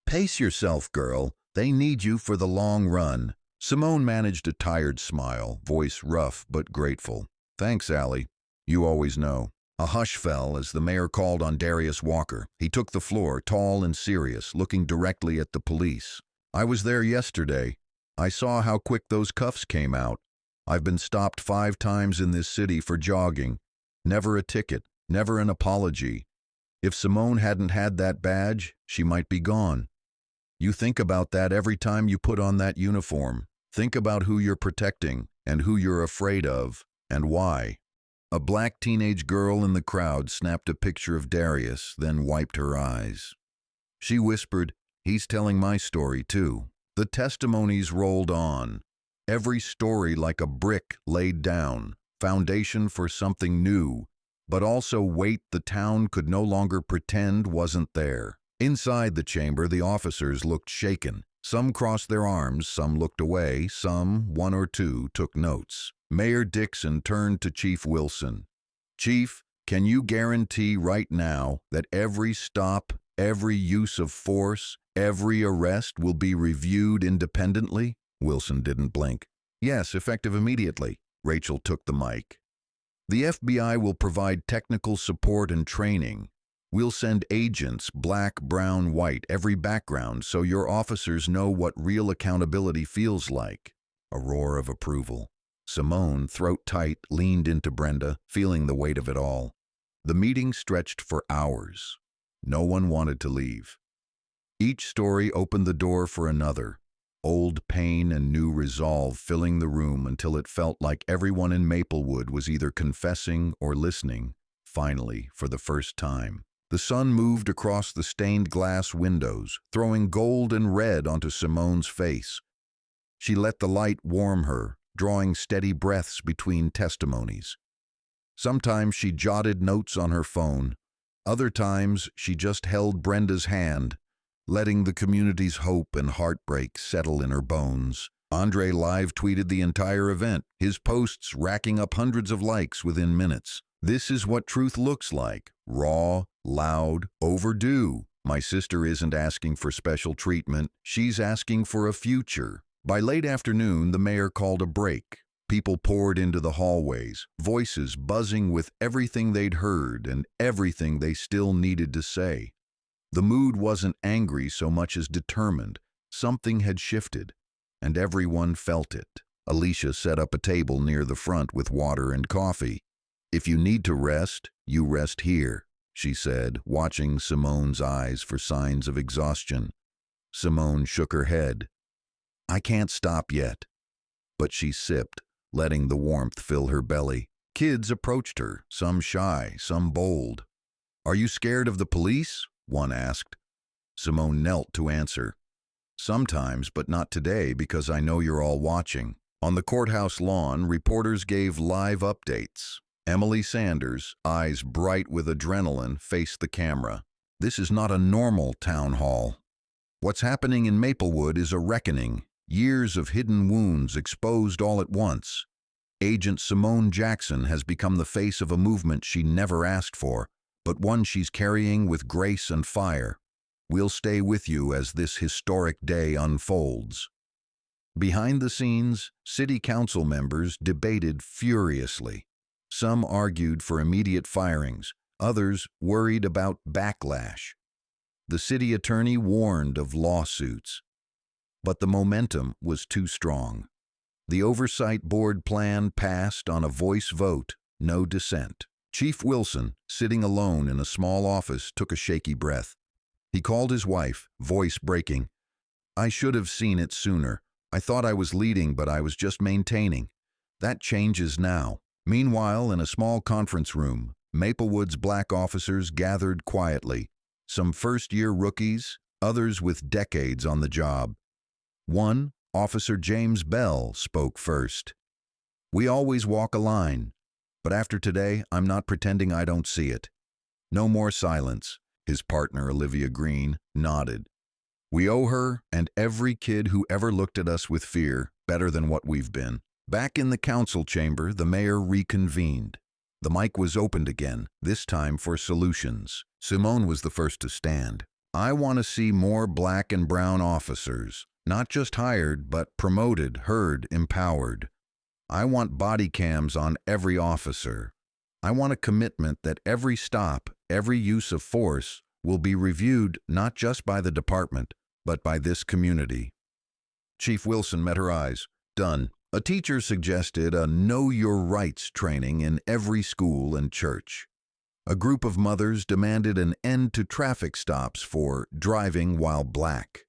Pace yourself, girl. They need you for the long run. Simone managed a tired smile, voice rough but grateful. Thanks, Allie. You always know. A hush fell as the mayor called on Darius Walker. He took the floor, tall and serious, looking directly at the police. I was there yesterday. I saw how quick those cuffs came out. I've been stopped 5 times in this city for jogging. Never a ticket, never an apology. If Simone hadn't had that badge, she might be gone. You think about that every time you put on that uniform. Think about who you're protecting and who you're afraid of and why. A black teenage girl in the crowd snapped a picture of Darius, then wiped her eyes. She whispered, "He's telling my story too." The testimonies rolled on. Every story like a brick laid down, foundation for something new, but also weight the town could no longer pretend wasn't there. Inside the chamber, the officers looked shaken. Some crossed their arms, some looked away, some, 1 or 2, took notes. Mayor Dixon turned to Chief Wilson. Chief, can you guarantee right now that every stop, every use of force, every arrest will be reviewed independently? Wilson didn't blink. Yes, effective immediately. Rachel took the mic. The FBI will provide technical support and training. We'll send agents, black, brown, white, every background, so your officers know what real accountability feels like. A roar of approval. Simone, throat tight, leaned into Brenda, feeling the weight of it all. The meeting stretched for hours. No one wanted to leave. Each story opened the door for another. Old pain and new resolve filling the room until it felt like everyone in Maplewood was either confessing or listening, finally, for the first time. The sun moved across the stained glass windows, throwing gold and red onto Simone's face. She let the light warm her, drawing steady breaths between testimonies. Sometimes she jotted notes on her phone. Other times she just held Brenda's hand, letting the community's hope and heartbreak settle in her bones. Andre live tweeted the entire event, his posts racking up hundreds of likes within minutes. This is what truth looks like. Raw, loud, overdue. My sister isn't asking for special treatment. She's asking for a future. By late afternoon, the mayor called a break. People poured into the hallways, voices buzzing with everything they'd heard and everything they still needed to say. The mood wasn't angry so much as determined. Something had shifted. and everyone felt it. Alicia set up a table near the front with water and coffee. "If you need to rest, you rest here," she said, watching Simone's eyes for signs of exhaustion. Simone shook her head. "I can't stop yet." But she sipped, letting the warmth fill her belly. Kids approached her, some shy, some bold. "Are you scared of the police?" one asked. Simone knelt to answer. "Sometimes, but not today, because I know you're all watching." On the courthouse lawn, reporters gave live updates. Emily Sanders, eyes bright with adrenaline, faced the camera. "This is not a normal town hall. What's happening in Maplewood is a reckoning. Years of hidden wounds exposed all at once. Agent Simone Jackson has become the face of a movement she never asked for, but one she's carrying with grace and fire. We'll stay with you as this historic day unfolds." Behind the scenes, city council members debated furiously. Some argued for immediate firings, others worried about backlash. The city attorney warned of lawsuits. But the momentum was too strong. The oversight board plan passed on a voice vote, no dissent. Chief Wilson, sitting alone in a small office, took a shaky breath. He called his wife, voice breaking. "I should have seen it sooner. I thought I was leading, but I was just maintaining. That changes now." Meanwhile, in a small conference room, Maplewood's black officers gathered quietly. Some first-year rookies, others with decades on the job. One, Officer James Bell, spoke first. "We always walk a line, but after today, I'm not pretending I don't see it." "No more silence." His partner, Olivia Green, nodded. "We owe her and every kid who ever looked at us with fear better than what we've been." Back in the council chamber, the mayor reconvened. The mic was opened again, this time for solutions. Simone was the first to stand. "I want to see more black and brown officers, not just hired, but promoted, heard, empowered. I want body cams on every officer. I want a commitment that every stop, every use of force, will be reviewed not just by the department, but by this community." Chief Wilson met her eyes. "Done." A teacher suggested a Know Your Rights training in every school and church. A group of mothers demanded an end to traffic stops for driving while black.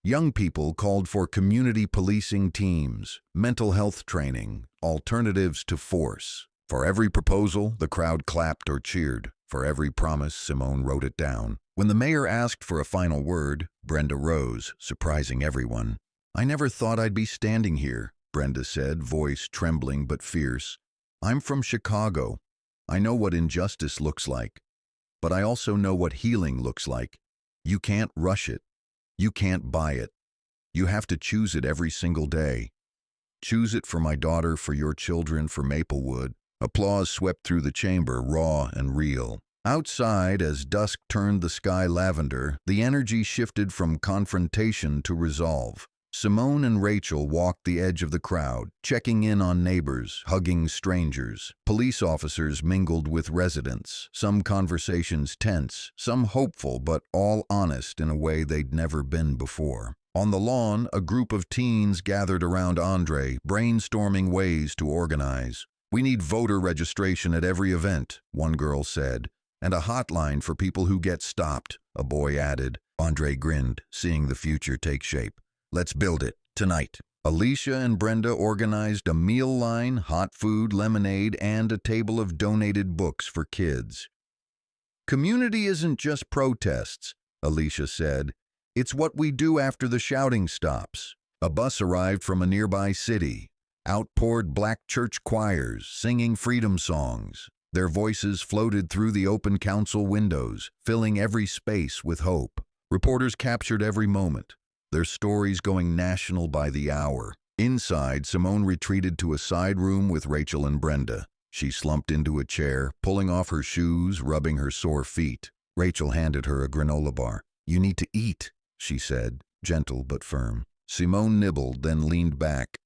Young people called for community policing teams, mental health training, alternatives to force. For every proposal, the crowd clapped or cheered. For every promise, Simone wrote it down. When the mayor asked for a final word, Brenda rose, surprising everyone. "I never thought I'd be standing here," Brenda said, voice trembling but fierce. "I'm from Chicago. I know what injustice looks like. But I also know what healing looks like. You can't rush it. You can't buy it. You have to choose it every single day. Choose it for my daughter, for your children, for Maplewood." Applause swept through the chamber, raw and real. Outside, as dusk turned the sky lavender, the energy shifted from confrontation to resolve. Simone and Rachel walked the edge of the crowd, checking in on neighbors, hugging strangers. Police officers mingled with residents, some conversations tense, some hopeful, but all honest in a way they'd never been before. On the lawn, a group of teens gathered around Andre, brainstorming ways to organize. "We need voter registration at every event," one girl said, "and a hotline for people who get stopped," a boy added. Andre grinned, seeing the future take shape. "Let's build it, tonight." Alicia and Brenda organized a meal line, hot food, lemonade, and a table of donated books for kids. "Community isn't just protests," Alicia said. "It's what we do after the shouting stops." A bus arrived from a nearby city. Out poured black church choirs, singing freedom songs. Their voices floated through the open council windows, filling every space with hope. Reporters captured every moment, their stories going national by the hour. Inside, Simone retreated to a side room with Rachel and Brenda. She slumped into a chair, pulling off her shoes, rubbing her sore feet. Rachel handed her a granola bar. "You need to eat," she said, gentle but firm. Simone nibbled, then leaned back.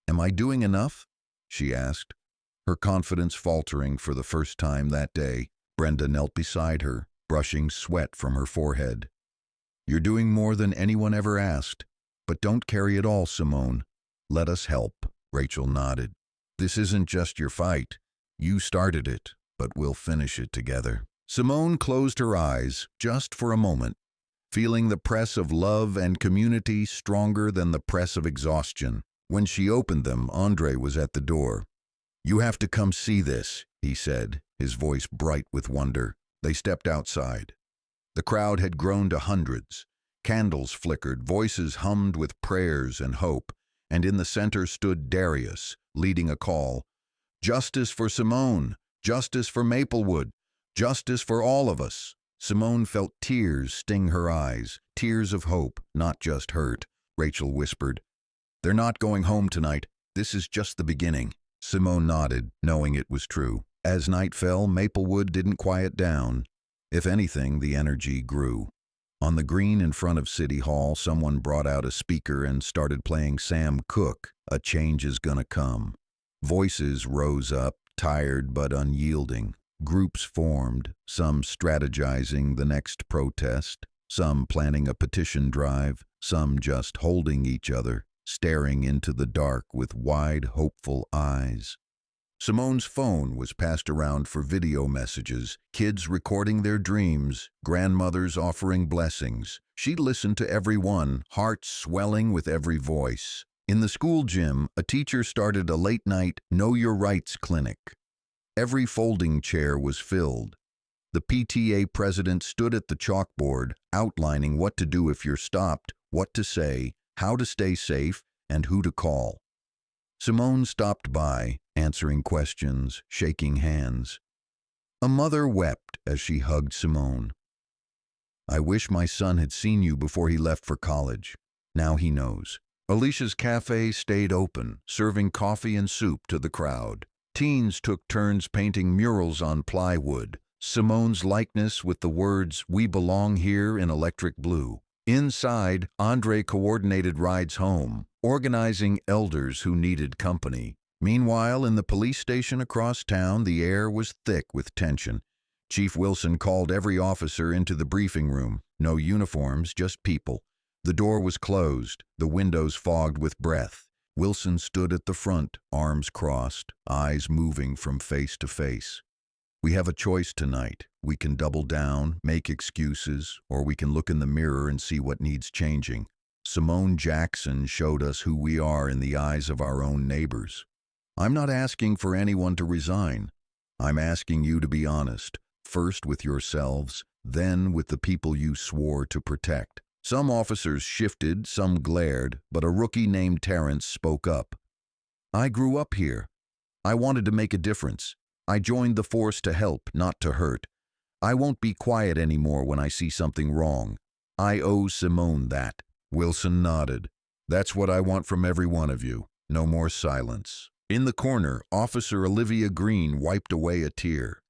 "Am I doing enough?" she asked, her confidence faltering for the first time that day. Brenda knelt beside her, brushing sweat from her forehead. "You're doing more than anyone ever asked. But don't carry it all, Simone. Let us help. Rachel nodded. This isn't just your fight. You started it, but we'll finish it together. Simone closed her eyes, just for a moment, feeling the press of love and community stronger than the press of exhaustion. When she opened them, Andre was at the door. You have to come see this, he said, his voice bright with wonder. They stepped outside. The crowd had grown to hundreds. Candles flickered, voices hummed with prayers and hope, and in the center stood Darius, leading a call. Justice for Simone! Justice for Maplewood! Justice for all of us! Simone felt tears sting her eyes, tears of hope, not just hurt. Rachel whispered, They're not going home tonight. This is just the beginning. Simone nodded, knowing it was true. As night fell, Maplewood didn't quiet down. If anything, the energy grew. On the green in front of City Hall, someone brought out a speaker and started playing Sam Cooke, A Change Is Gonna Come. Voices rose up, tired but unyielding. Groups formed, some strategizing the next protest, some planning a petition drive, some just holding each other, staring into the dark with wide, hopeful eyes. Simone's phone was passed around for video messages, kids recording their dreams, grandmothers offering blessings. She listened to every one, hearts swelling with every voice. In the school gym, a teacher started a late-night Know Your Rights clinic. Every folding chair was filled. The PTA president stood at the chalkboard, outlining what to do if you're stopped, what to say, how to stay safe, and who to call. Simone stopped by, answering questions, shaking hands. A mother wept as she hugged Simone. I wish my son had seen you before he left for college. Now he knows. Alicia's cafe stayed open, serving coffee and soup to the crowd. Teens took turns painting murals on plywood, Simone's likeness with the words, We belong here in electric blue. Inside, Andre coordinated rides home, organizing elders who needed company. Meanwhile, in the police station across town, the air was thick with tension. Chief Wilson called every officer into the briefing room. No uniforms, just people. The door was closed, the windows fogged with breath. Wilson stood at the front, arms crossed, eyes moving from face to face. We have a choice tonight. We can double down, make excuses, or we can look in the mirror and see what needs changing. Simone Jackson showed us who we are in the eyes of our own neighbors. I'm not asking for anyone to resign. I'm asking you to be honest, first with yourselves, then with the people you swore to protect. Some officers shifted, some glared, but a rookie named Terrence spoke up. I grew up here. I wanted to make a difference. I joined the force to help, not to hurt. I won't be quiet anymore when I see something wrong. I owe Simone that. Wilson nodded. That's what I want from every one of you. No more silence. In the corner, Officer Olivia Green wiped away a tear.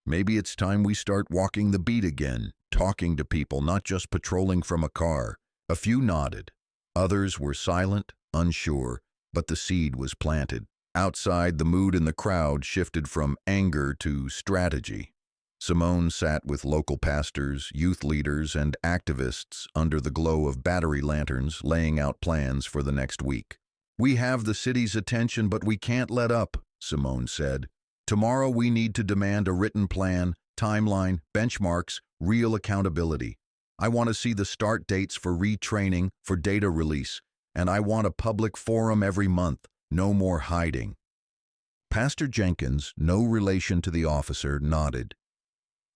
Maybe it's time we start walking the beat again, talking to people, not just patrolling from a car. A few nodded. Others were silent, unsure, but the seed was planted. Outside, the mood in the crowd shifted from anger to strategy. Simone sat with local pastors, youth leaders, and activists under the glow of battery lanterns, laying out plans for the next week. We have the city's attention, but we can't let up, Simone said. Tomorrow we need to demand a written plan, timeline, benchmarks, real accountability. I want to see the start dates for retraining, for data release, and I want a public forum every month. No more hiding. Pastor Jenkins, no relation to the officer, nodded.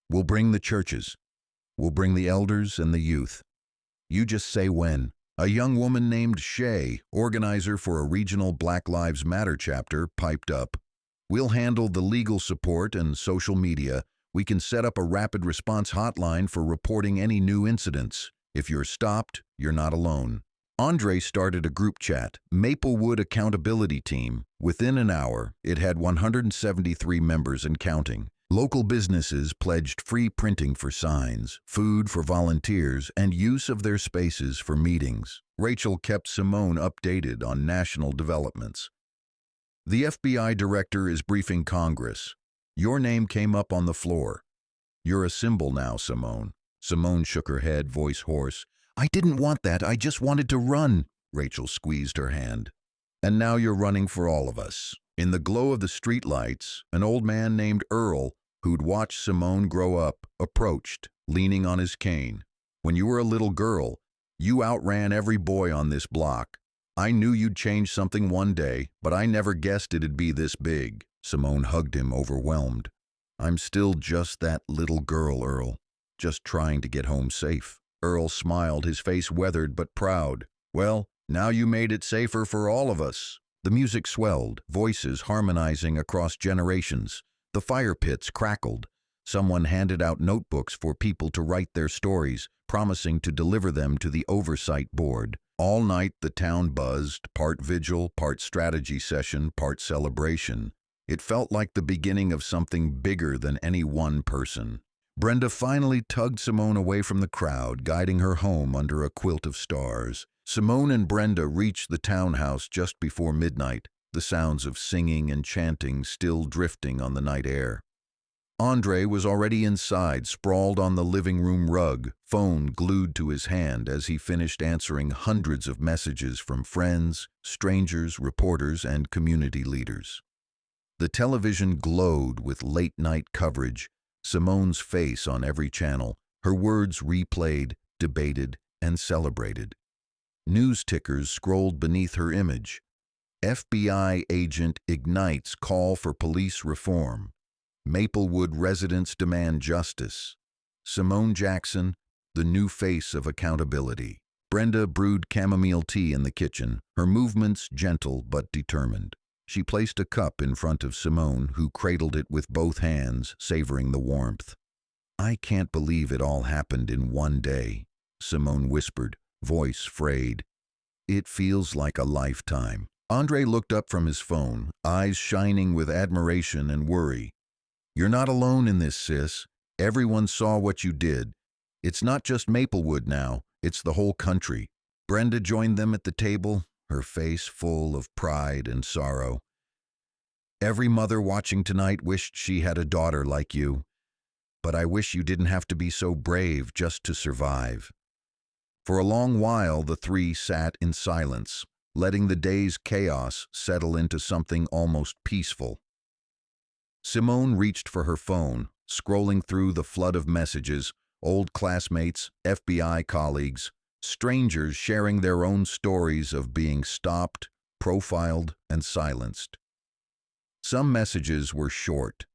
We'll bring the churches. We'll bring the elders and the youth. You just say when. A young woman named Shay, organizer for a regional Black Lives Matter chapter, piped up. We'll handle the legal support and social media. We can set up a rapid response hotline for reporting any new incidents. If you're stopped, you're not alone. Andre started a group chat, Maplewood Accountability Team. Within an hour, it had 173 members and counting. Local businesses pledged free printing for signs, food for volunteers, and use of their spaces for meetings. Rachel kept Simone updated on national developments. The FBI director is briefing Congress. Your name came up on the floor. You're a symbol now, Simone. Simone shook her head, voice hoarse. I didn't want that. I just wanted to run. Rachel squeezed her hand. "And now you're running for all of us." In the glow of the streetlights, an old man named Earl, who'd watched Simone grow up, approached, leaning on his cane. "When you were a little girl, you outran every boy on this block. I knew you'd change something one day, but I never guessed it'd be this big." Simone hugged him, overwhelmed. "I'm still just that little girl, Earl, just trying to get home safe." Earl smiled, his face weathered but proud. "Well, now you made it safer for all of us." The music swelled, voices harmonizing across generations. The fire pits crackled. Someone handed out notebooks for people to write their stories, promising to deliver them to the oversight board. All night the town buzzed, part vigil, part strategy session, part celebration. It felt like the beginning of something bigger than any one person. Brenda finally tugged Simone away from the crowd, guiding her home under a quilt of stars. Simone and Brenda reached the townhouse just before midnight, the sounds of singing and chanting still drifting on the night air. Andre was already inside, sprawled on the living room rug, phone glued to his hand as he finished answering hundreds of messages from friends, strangers, reporters, and community leaders. The television glowed with late-night coverage, Simone's face on every channel, her words replayed, debated, and celebrated. News tickers scrolled beneath her image. FBI agent ignites call for police reform. Maplewood residents demand justice. Simone Jackson, the new face of accountability. Brenda brewed chamomile tea in the kitchen, her movements gentle but determined. She placed a cup in front of Simone, who cradled it with both hands, savoring the warmth. "I can't believe it all happened in one day," Simone whispered, voice frayed. "It feels like a lifetime." Andre looked up from his phone, eyes shining with admiration and worry. "You're not alone in this, sis. Everyone saw what you did. It's not just Maplewood now, it's the whole country." Brenda joined them at the table, her face full of pride and sorrow. "Every mother watching tonight wished she had a daughter like you. But I wish you didn't have to be so brave just to survive." For a long while, the three sat in silence, letting the day's chaos settle into something almost peaceful. Simone reached for her phone, scrolling through the flood of messages, old classmates, FBI colleagues, strangers sharing their own stories of being stopped, profiled, and silenced. Some messages were short.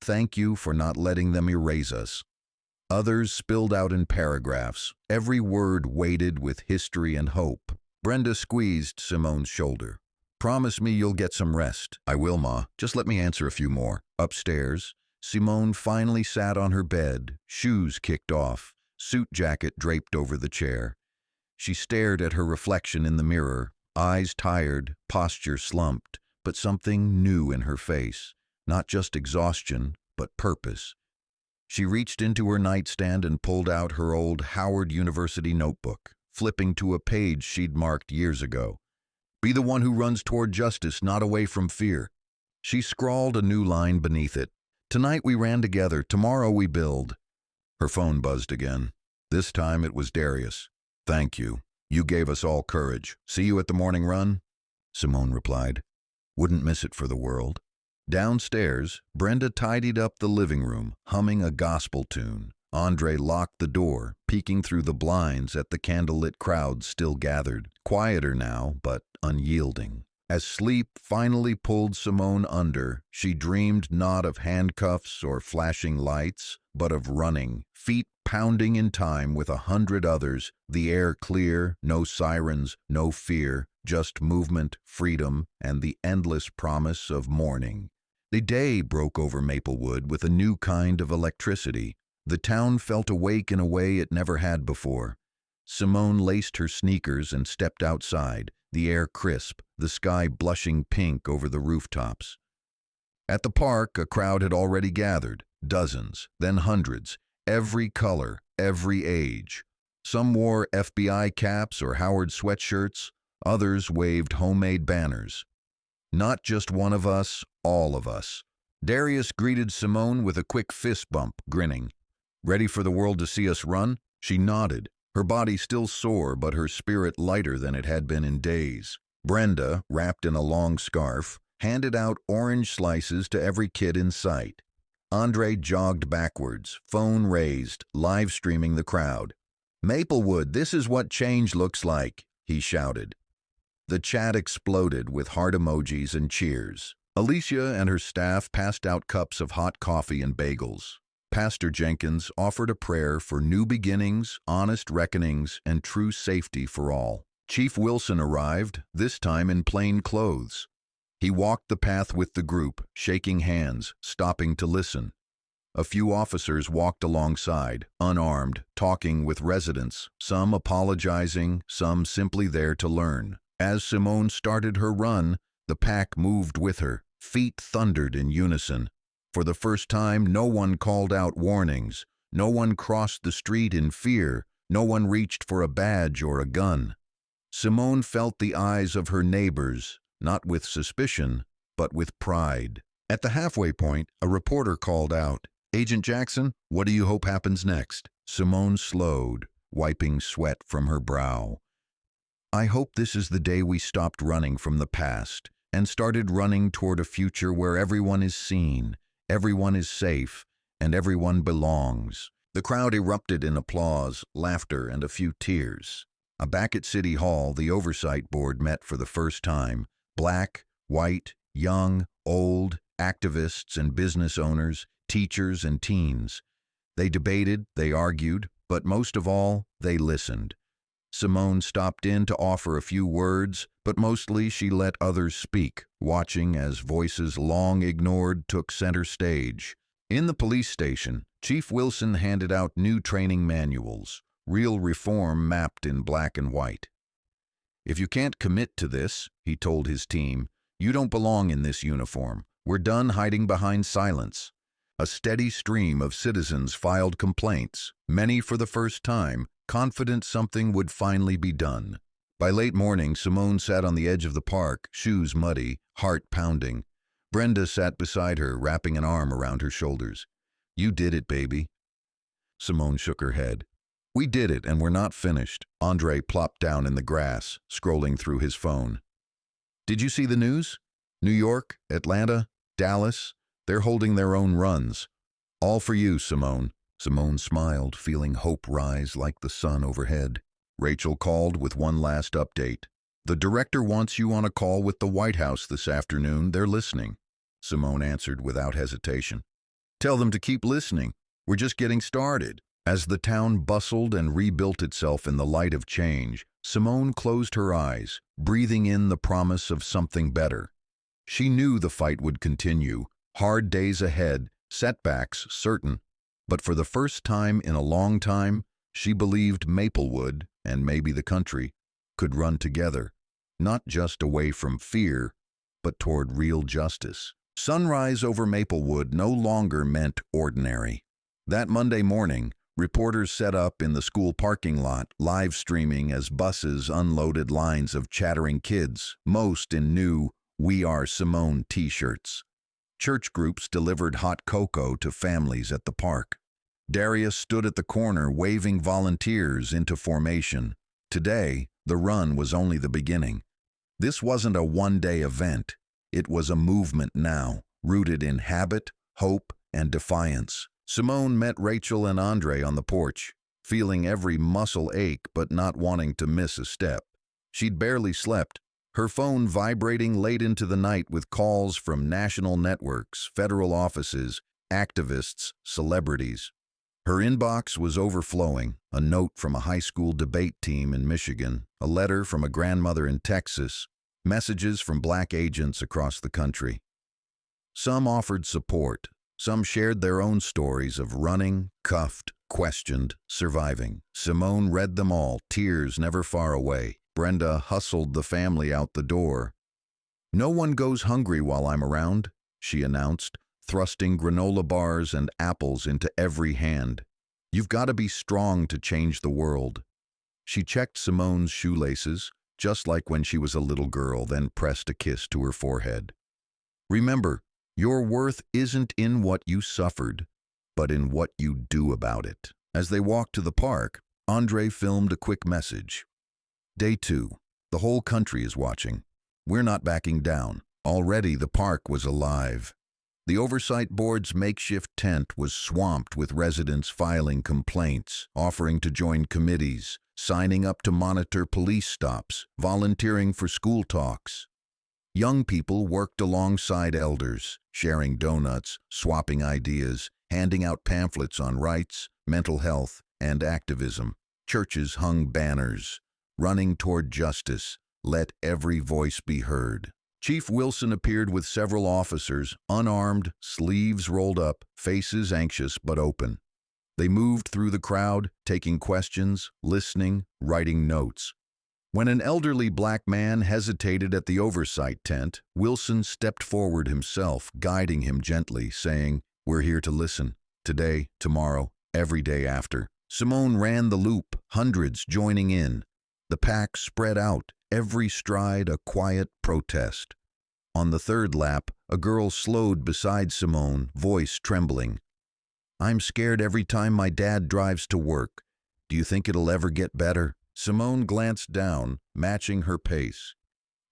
"Thank you for not letting them erase us." Others spilled out in paragraphs, every word weighted with history and hope. Brenda squeezed Simone's shoulder. "Promise me you'll get some rest." "I will, Ma. Just let me answer a few more." Upstairs, Simone finally sat on her bed, shoes kicked off, suit jacket draped over the chair. She stared at her reflection in the mirror, eyes tired, posture slumped, but something new in her face. Not just exhaustion, but purpose. She reached into her nightstand and pulled out her old Howard University notebook, flipping to a page she'd marked years ago. "Be the one who runs toward justice, not away from fear." She scrawled a new line beneath it. "Tonight we ran together, tomorrow we build." Her phone buzzed again. This time it was Darius. "Thank you. You gave us all courage. See you at the morning run?" Simone replied. "Wouldn't miss it for the world." Downstairs, Brenda tidied up the living room, humming a gospel tune. Andre locked the door, peeking through the blinds at the candlelit crowd still gathered, quieter now, but unyielding. As sleep finally pulled Simone under, she dreamed not of handcuffs or flashing lights, but of running, feet pounding in time with 100 others, the air clear, no sirens, no fear, just movement, freedom, and the endless promise of morning. The day broke over Maplewood with a new kind of electricity. The town felt awake in a way it never had before. Simone laced her sneakers and stepped outside, the air crisp, the sky blushing pink over the rooftops. At the park, a crowd had already gathered, dozens, then hundreds, every color, every age. Some wore FBI caps or Howard sweatshirts, others waved homemade banners. "Not just one of us, all of us." Darius greeted Simone with a quick fist bump, grinning. "Ready for the world to see us run?" She nodded, her body still sore but her spirit lighter than it had been in days. Brenda, wrapped in a long scarf, handed out orange slices to every kid in sight. Andre jogged backwards, phone raised, live streaming the crowd. "Maplewood, this is what change looks like," he shouted. The chat exploded with heart emojis and cheers. Alicia and her staff passed out cups of hot coffee and bagels. Pastor Jenkins offered a prayer for new beginnings, honest reckonings, and true safety for all. Chief Wilson arrived, this time in plain clothes. He walked the path with the group, shaking hands, stopping to listen. A few officers walked alongside, unarmed, talking with residents, some apologizing, some simply there to learn. As Simone started her run, the pack moved with her. Feet thundered in unison. For the first time, no one called out warnings. No one crossed the street in fear. No one reached for a badge or a gun. Simone felt the eyes of her neighbors, not with suspicion, but with pride. At the halfway point, a reporter called out, "Agent Jackson, what do you hope happens next?" Simone slowed, wiping sweat from her brow. "I hope this is the day we stopped running from the past and started running toward a future where everyone is seen, everyone is safe, and everyone belongs." The crowd erupted in applause, laughter, and a few tears. Back at City Hall, the Oversight Board met for the first time. Black, white, young, old, activists and business owners, teachers and teens. They debated, they argued, but most of all, they listened. Simone stopped in to offer a few words, but mostly she let others speak, watching as voices long ignored took center stage. In the police station, Chief Wilson handed out new training manuals, real reform mapped in black and white. "If you can't commit to this," he told his team, "you don't belong in this uniform. We're done hiding behind silence." A steady stream of citizens filed complaints, many for the first time, confident something would finally be done. By late morning, Simone sat on the edge of the park, shoes muddy, heart pounding. Brenda sat beside her, wrapping an arm around her shoulders. "You did it, baby." Simone shook her head. "We did it, and we're not finished." Andre plopped down in the grass, scrolling through his phone. "Did you see the news? New York, Atlanta, Dallas, they're holding their own runs. All for you, Simone." Simone smiled, feeling hope rise like the sun overhead. Rachel called with one last update. "The director wants you on a call with the White House this afternoon. They're listening." Simone answered without hesitation. "Tell them to keep listening. We're just getting started." As the town bustled and rebuilt itself in the light of change, Simone closed her eyes, breathing in the promise of something better. She knew the fight would continue, hard days ahead, setbacks certain. But for the first time in a long time, she believed Maplewood, and maybe the country, could run together, not just away from fear, but toward real justice. Sunrise over Maplewood no longer meant ordinary. That Monday morning, reporters set up in the school parking lot, live streaming as buses unloaded lines of chattering kids, most in new "We Are Simone" t-shirts. Church groups delivered hot cocoa to families at the park. Darius stood at the corner waving volunteers into formation. Today, the run was only the beginning. This wasn't a one-day event. It was a movement now, rooted in habit, hope, and defiance. Simone met Rachel and Andre on the porch, feeling every muscle ache but not wanting to miss a step. She'd barely slept, her phone vibrating late into the night with calls from national networks, federal offices, activists, celebrities. Her inbox was overflowing, a note from a high school debate team in Michigan, a letter from a grandmother in Texas, messages from Black agents across the country. Some offered support, some shared their own stories of running, cuffed, questioned, surviving. Simone read them all, tears never far away. Brenda hustled the family out the door. "No one goes hungry while I'm around," she announced, thrusting granola bars and apples into every hand. "You've got to be strong to change the world." She checked Simone's shoelaces, just like when she was a little girl, then pressed a kiss to her forehead. "Remember, your worth isn't in what you suffered, but in what you do about it." As they walked to the park, Andre filmed a quick message. Day 2. The whole country is watching. We're not backing down. Already the park was alive. The oversight board's makeshift tent was swamped with residents filing complaints, offering to join committees, signing up to monitor police stops, volunteering for school talks. Young people worked alongside elders, sharing donuts, swapping ideas, handing out pamphlets on rights, mental health, and activism. Churches hung banners, running toward justice. Let every voice be heard. Chief Wilson appeared with several officers, unarmed, sleeves rolled up, faces anxious but open. They moved through the crowd, taking questions, listening, writing notes. When an elderly black man hesitated at the oversight tent, Wilson stepped forward himself, guiding him gently, saying, "We're here to listen. Today, tomorrow, every day after." Simone ran the loop, hundreds joining in. The pack spread out, every stride a quiet protest. On the third lap, a girl slowed beside Simone, voice trembling. "I'm scared every time my dad drives to work. Do you think it'll ever get better?" Simone glanced down, matching her pace.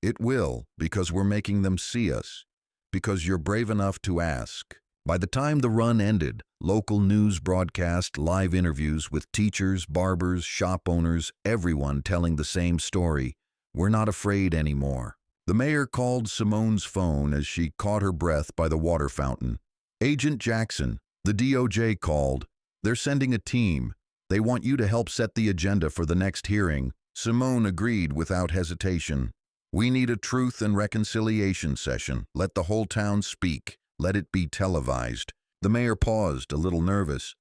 "It will, because we're making them see us. Because you're brave enough to ask." By the time the run ended, local news broadcast live interviews with teachers, barbers, shop owners, everyone telling the same story. We're not afraid anymore. The mayor called Simone's phone as she caught her breath by the water fountain. "Agent Jackson, the DOJ called. They're sending a team. They want you to help set the agenda for the next hearing." Simone agreed without hesitation. "We need a truth and reconciliation session. Let the whole town speak. Let it be televised." The mayor paused, a little nervous.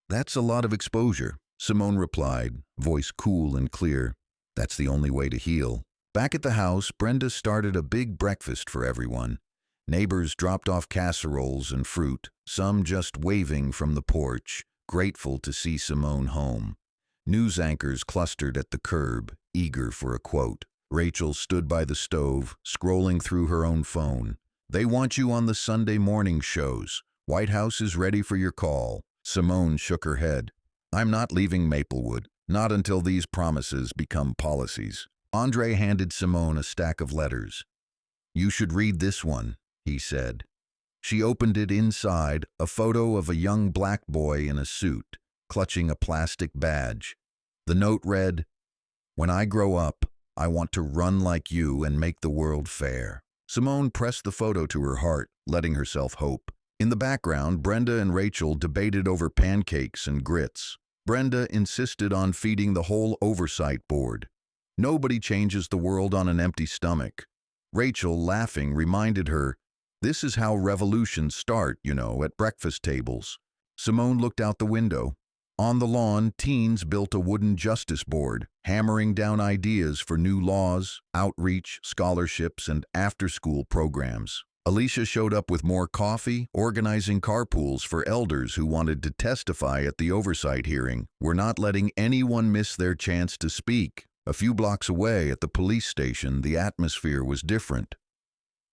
"That's a lot of exposure," Simone replied, voice cool and clear. "That's the only way to heal." Back at the house, Brenda started a big breakfast for everyone. Neighbors dropped off casseroles and fruit, some just waving from the porch, grateful to see Simone home. News anchors clustered at the curb, eager for a quote. Rachel stood by the stove, scrolling through her own phone. "They want you on the Sunday morning shows. White House is ready for your call." Simone shook her head. "I'm not leaving Maplewood, not until these promises become policies." Andre handed Simone a stack of letters. "You should read this one," he said. She opened it. Inside, a photo of a young black boy in a suit, clutching a plastic badge. The note read, "When I grow up, I want to run like you and make the world fair." Simone pressed the photo to her heart, letting herself hope. In the background, Brenda and Rachel debated over pancakes and grits. Brenda insisted on feeding the whole oversight board. Nobody changes the world on an empty stomach. Rachel, laughing, reminded her, "This is how revolutions start, at breakfast tables." Simone looked out the window. On the lawn, teens built a wooden justice board, hammering down ideas for new laws, outreach, scholarships, and after-school programs. Alicia showed up with more coffee, organizing carpools for elders who wanted to testify at the oversight hearing. "We're not letting anyone miss their chance to speak." A few blocks away at the police station, the atmosphere was different.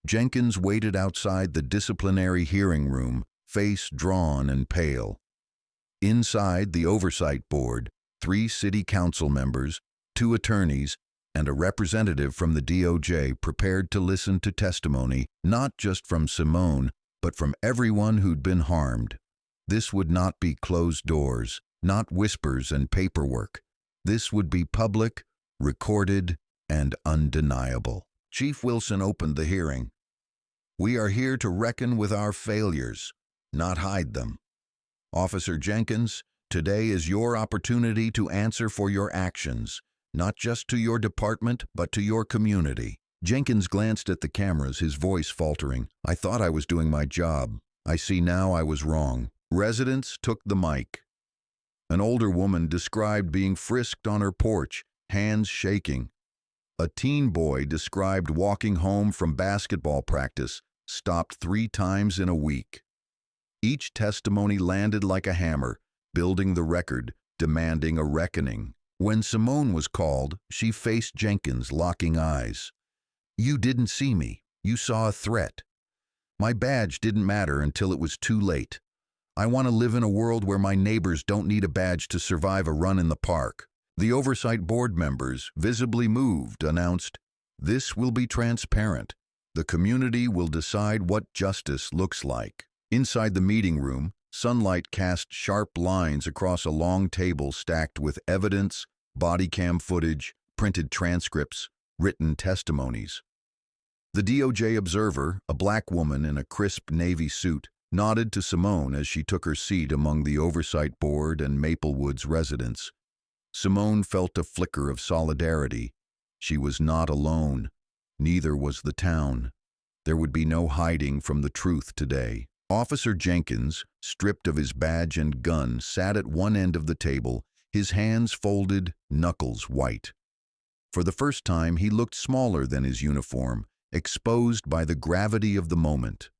Jenkins waited outside the disciplinary hearing room, face drawn and pale. Inside the oversight board, 3 city council members, 2 attorneys, and a representative from the DOJ prepared to listen to testimony, not just from Simone, but from everyone who'd been harmed. This would not be closed doors, not whispers and paperwork. This would be public, recorded, and undeniable. Chief Wilson opened the hearing. "We are here to reckon with our failures, not hide them. Officer Jenkins, today is your opportunity to answer for your actions, not just to your department, but to your community." Jenkins glanced at the cameras, his voice faltering. "I thought I was doing my job. I see now I was wrong." Residents took the mic. An older woman described being frisked on her porch, hands shaking. A teen boy described walking home from basketball practice, stopped 3 times in a week. Each testimony landed like a hammer, building the record, demanding a reckoning. When Simone was called, she faced Jenkins, locking eyes. "You didn't see me. You saw a threat. My badge didn't matter until it was too late. I want to live in a world where my neighbors don't need a badge to survive a run in the park. The oversight board members, visibly moved, announced, "This will be transparent. The community will decide what justice looks like." Inside the meeting room, sunlight cast sharp lines across a long table stacked with evidence, body cam footage, printed transcripts, written testimonies. The DOJ observer, a black woman in a crisp navy suit, nodded to Simone as she took her seat among the oversight board and Maplewood's residents. Simone felt a flicker of solidarity. She was not alone. Neither was the town. There would be no hiding from the truth today. Officer Jenkins, stripped of his badge and gun, sat at one end of the table, his hands folded, knuckles white. For the first time, he looked smaller than his uniform, exposed by the gravity of the moment.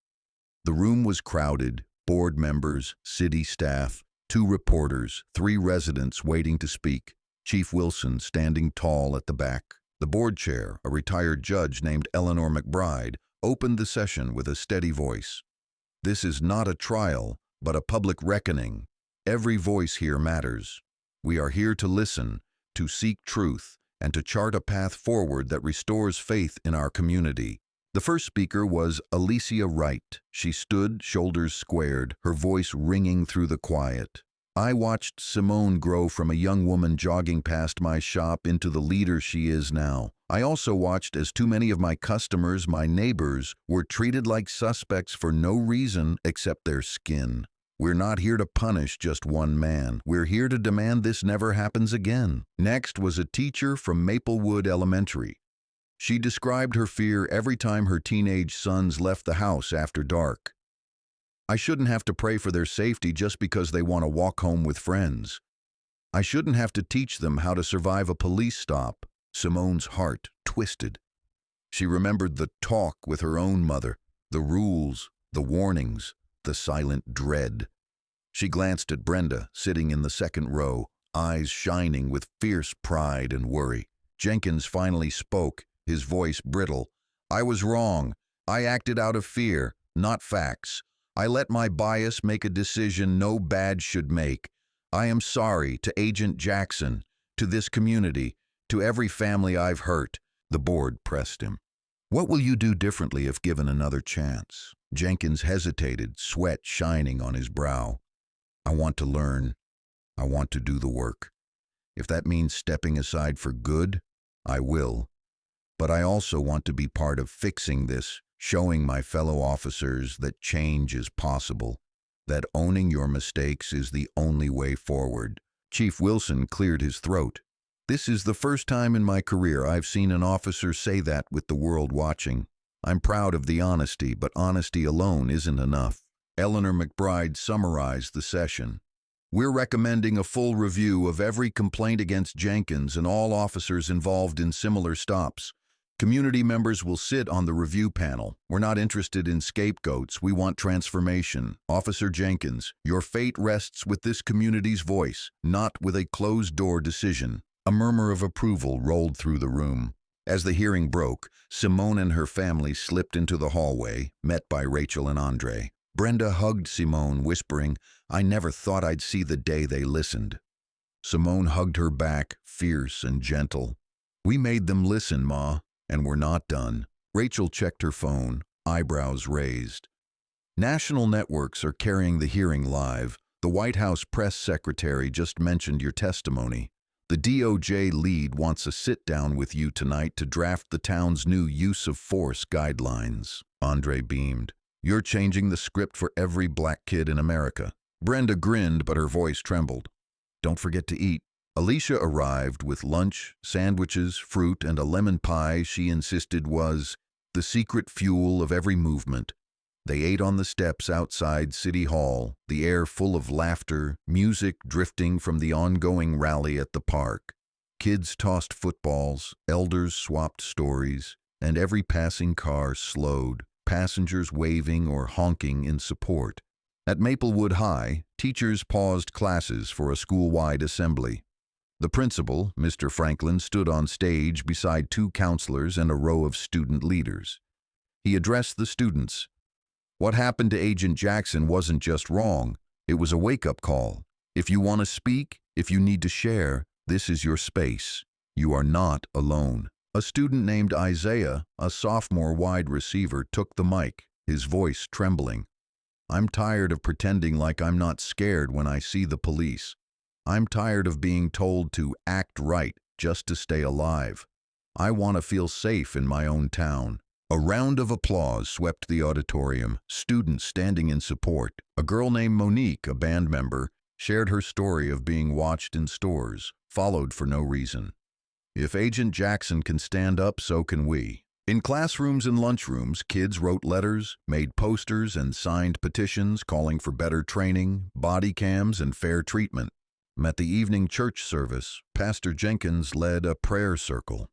The room was crowded, board members, city staff, 2 reporters, 3 residents waiting to speak, Chief Wilson standing tall at the back. The board chair, a retired judge named Eleanor McBride, opened the session with a steady voice. "This is not a trial, but a public reckoning. Every voice here matters. We are here to listen, to seek truth, and to chart a path forward that restores faith in our community." The first speaker was Alicia Wright. She stood, shoulders squared, her voice ringing through the quiet. "I watched Simone grow from a young woman jogging past my shop into the leader she is now. I also watched as too many of my customers, my neighbors, were treated like suspects for no reason except their skin. We're not here to punish just one man. We're here to demand this never happens again." Next was a teacher from Maplewood Elementary. She described her fear every time her teenage sons left the house after dark. "I shouldn't have to pray for their safety just because they want to walk home with friends. I shouldn't have to teach them how to survive a police stop." Simone's heart twisted. She remembered the talk with her own mother, the rules, the warnings, the silent dread. She glanced at Brenda, sitting in the second row, eyes shining with fierce pride and worry. Jenkins finally spoke, his voice brittle. "I was wrong. I acted out of fear, not facts. I let my bias make a decision no badge should make. I am sorry to Agent Jackson, to this community, to every family I've hurt." The board pressed him. "What will you do differently if given another chance?" Jenkins hesitated, sweat shining on his brow. "I want to learn. I want to do the work. If that means stepping aside for good, I will. But I also want to be part of fixing this, showing my fellow officers that change is possible, that owning your mistakes is the only way forward." Chief Wilson cleared his throat. "This is the first time in my career I've seen an officer say that with the world watching. I'm proud of the honesty, but honesty alone isn't enough." Eleanor McBride summarized the session. "We're recommending a full review of every complaint against Jenkins and all officers involved in similar stops. Community members will sit on the review panel. We're not interested in scapegoats. We want transformation. Officer Jenkins, your fate rests with this community's voice, not with a closed-door decision." A murmur of approval rolled through the room. As the hearing broke, Simone and her family slipped into the hallway, met by Rachel and Andre. Brenda hugged Simone, whispering, "I never thought I'd see the day they listened." Simone hugged her back, fierce and gentle. "We made them listen, Ma, and we're not done." Rachel checked her phone, eyebrows raised. "National networks are carrying the hearing live. The White House press secretary just mentioned your testimony. The DOJ lead wants a sit-down with you tonight to draft the town's new use of force guidelines." Andre beamed. "You're changing the script for every black kid in America." Brenda grinned, but her voice trembled. "Don't forget to eat." Alicia arrived with lunch, sandwiches, fruit, and a lemon pie she insisted was the secret fuel of every movement. They ate on the steps outside City Hall, the air full of laughter, music drifting from the ongoing rally at the park. Kids tossed footballs, elders swapped stories, and every passing car slowed, passengers waving or honking in support. At Maplewood High, teachers paused classes for a school-wide assembly. The principal, Mr. Franklin, stood on stage beside 2 counselors and a row of student leaders. He addressed the students. "What happened to Agent Jackson wasn't just wrong. It was a wake-up call. If you want to speak, if you need to share, this is your space. You are not alone. A student named Isaiah, a sophomore wide receiver, took the mic, his voice trembling. I'm tired of pretending like I'm not scared when I see the police. I'm tired of being told to act right just to stay alive. I want to feel safe in my own town. A round of applause swept the auditorium, students standing in support. A girl named Monique, a band member, shared her story of being watched in stores, followed for no reason. If Agent Jackson can stand up, so can we. In classrooms and lunchrooms, kids wrote letters, made posters, and signed petitions calling for better training, body cams, and fair treatment. At the evening church service, Pastor Jenkins led a prayer circle.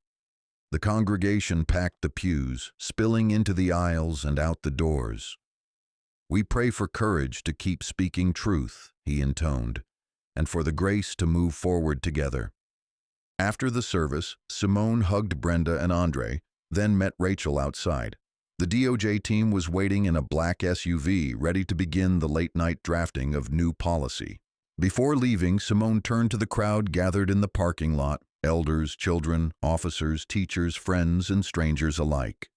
The congregation packed the pews, spilling into the aisles and out the doors. We pray for courage to keep speaking truth, he intoned, and for the grace to move forward together. After the service, Simone hugged Brenda and Andre, then met Rachel outside. The DOJ team was waiting in a black SUV, ready to begin the late-night drafting of new policy. Before leaving, Simone turned to the crowd gathered in the parking lot, elders, children, officers, teachers, friends, and strangers alike.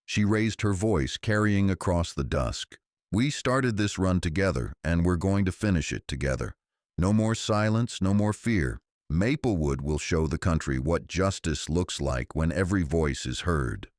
She raised her voice, carrying across the dusk. We started this run together, and we're going to finish it together. No more silence, no more fear. Maplewood will show the country what justice looks like when every voice is heard.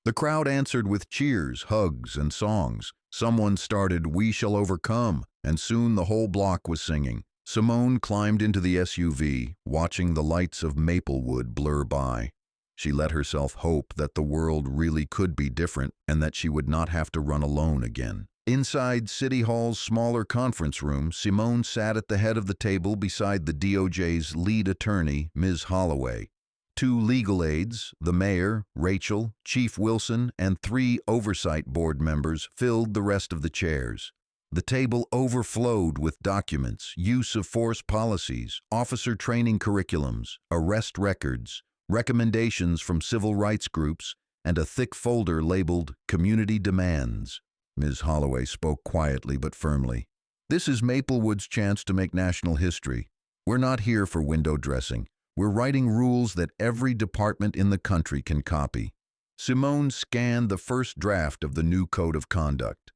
The crowd answered with cheers, hugs, and songs. Someone started "We Shall Overcome," and soon the whole block was singing. Simone climbed into the SUV, watching the lights of Maplewood blur by. She let herself hope that the world really could be different and that she would not have to run alone again. Inside City Hall's smaller conference room, Simone sat at the head of the table beside the DOJ's lead attorney, Ms. Holloway. 2 legal aides, the mayor, Rachel, Chief Wilson, and 3 oversight board members filled the rest of the chairs. The table overflowed with documents, use of force policies, officer training curriculums, arrest records, recommendations from civil rights groups, and a thick folder labeled Community Demands. Ms. Holloway spoke quietly but firmly. This is Maplewood's chance to make national history. We're not here for window dressing. We're writing rules that every department in the country can copy. Simone scanned the first draft of the new code of conduct.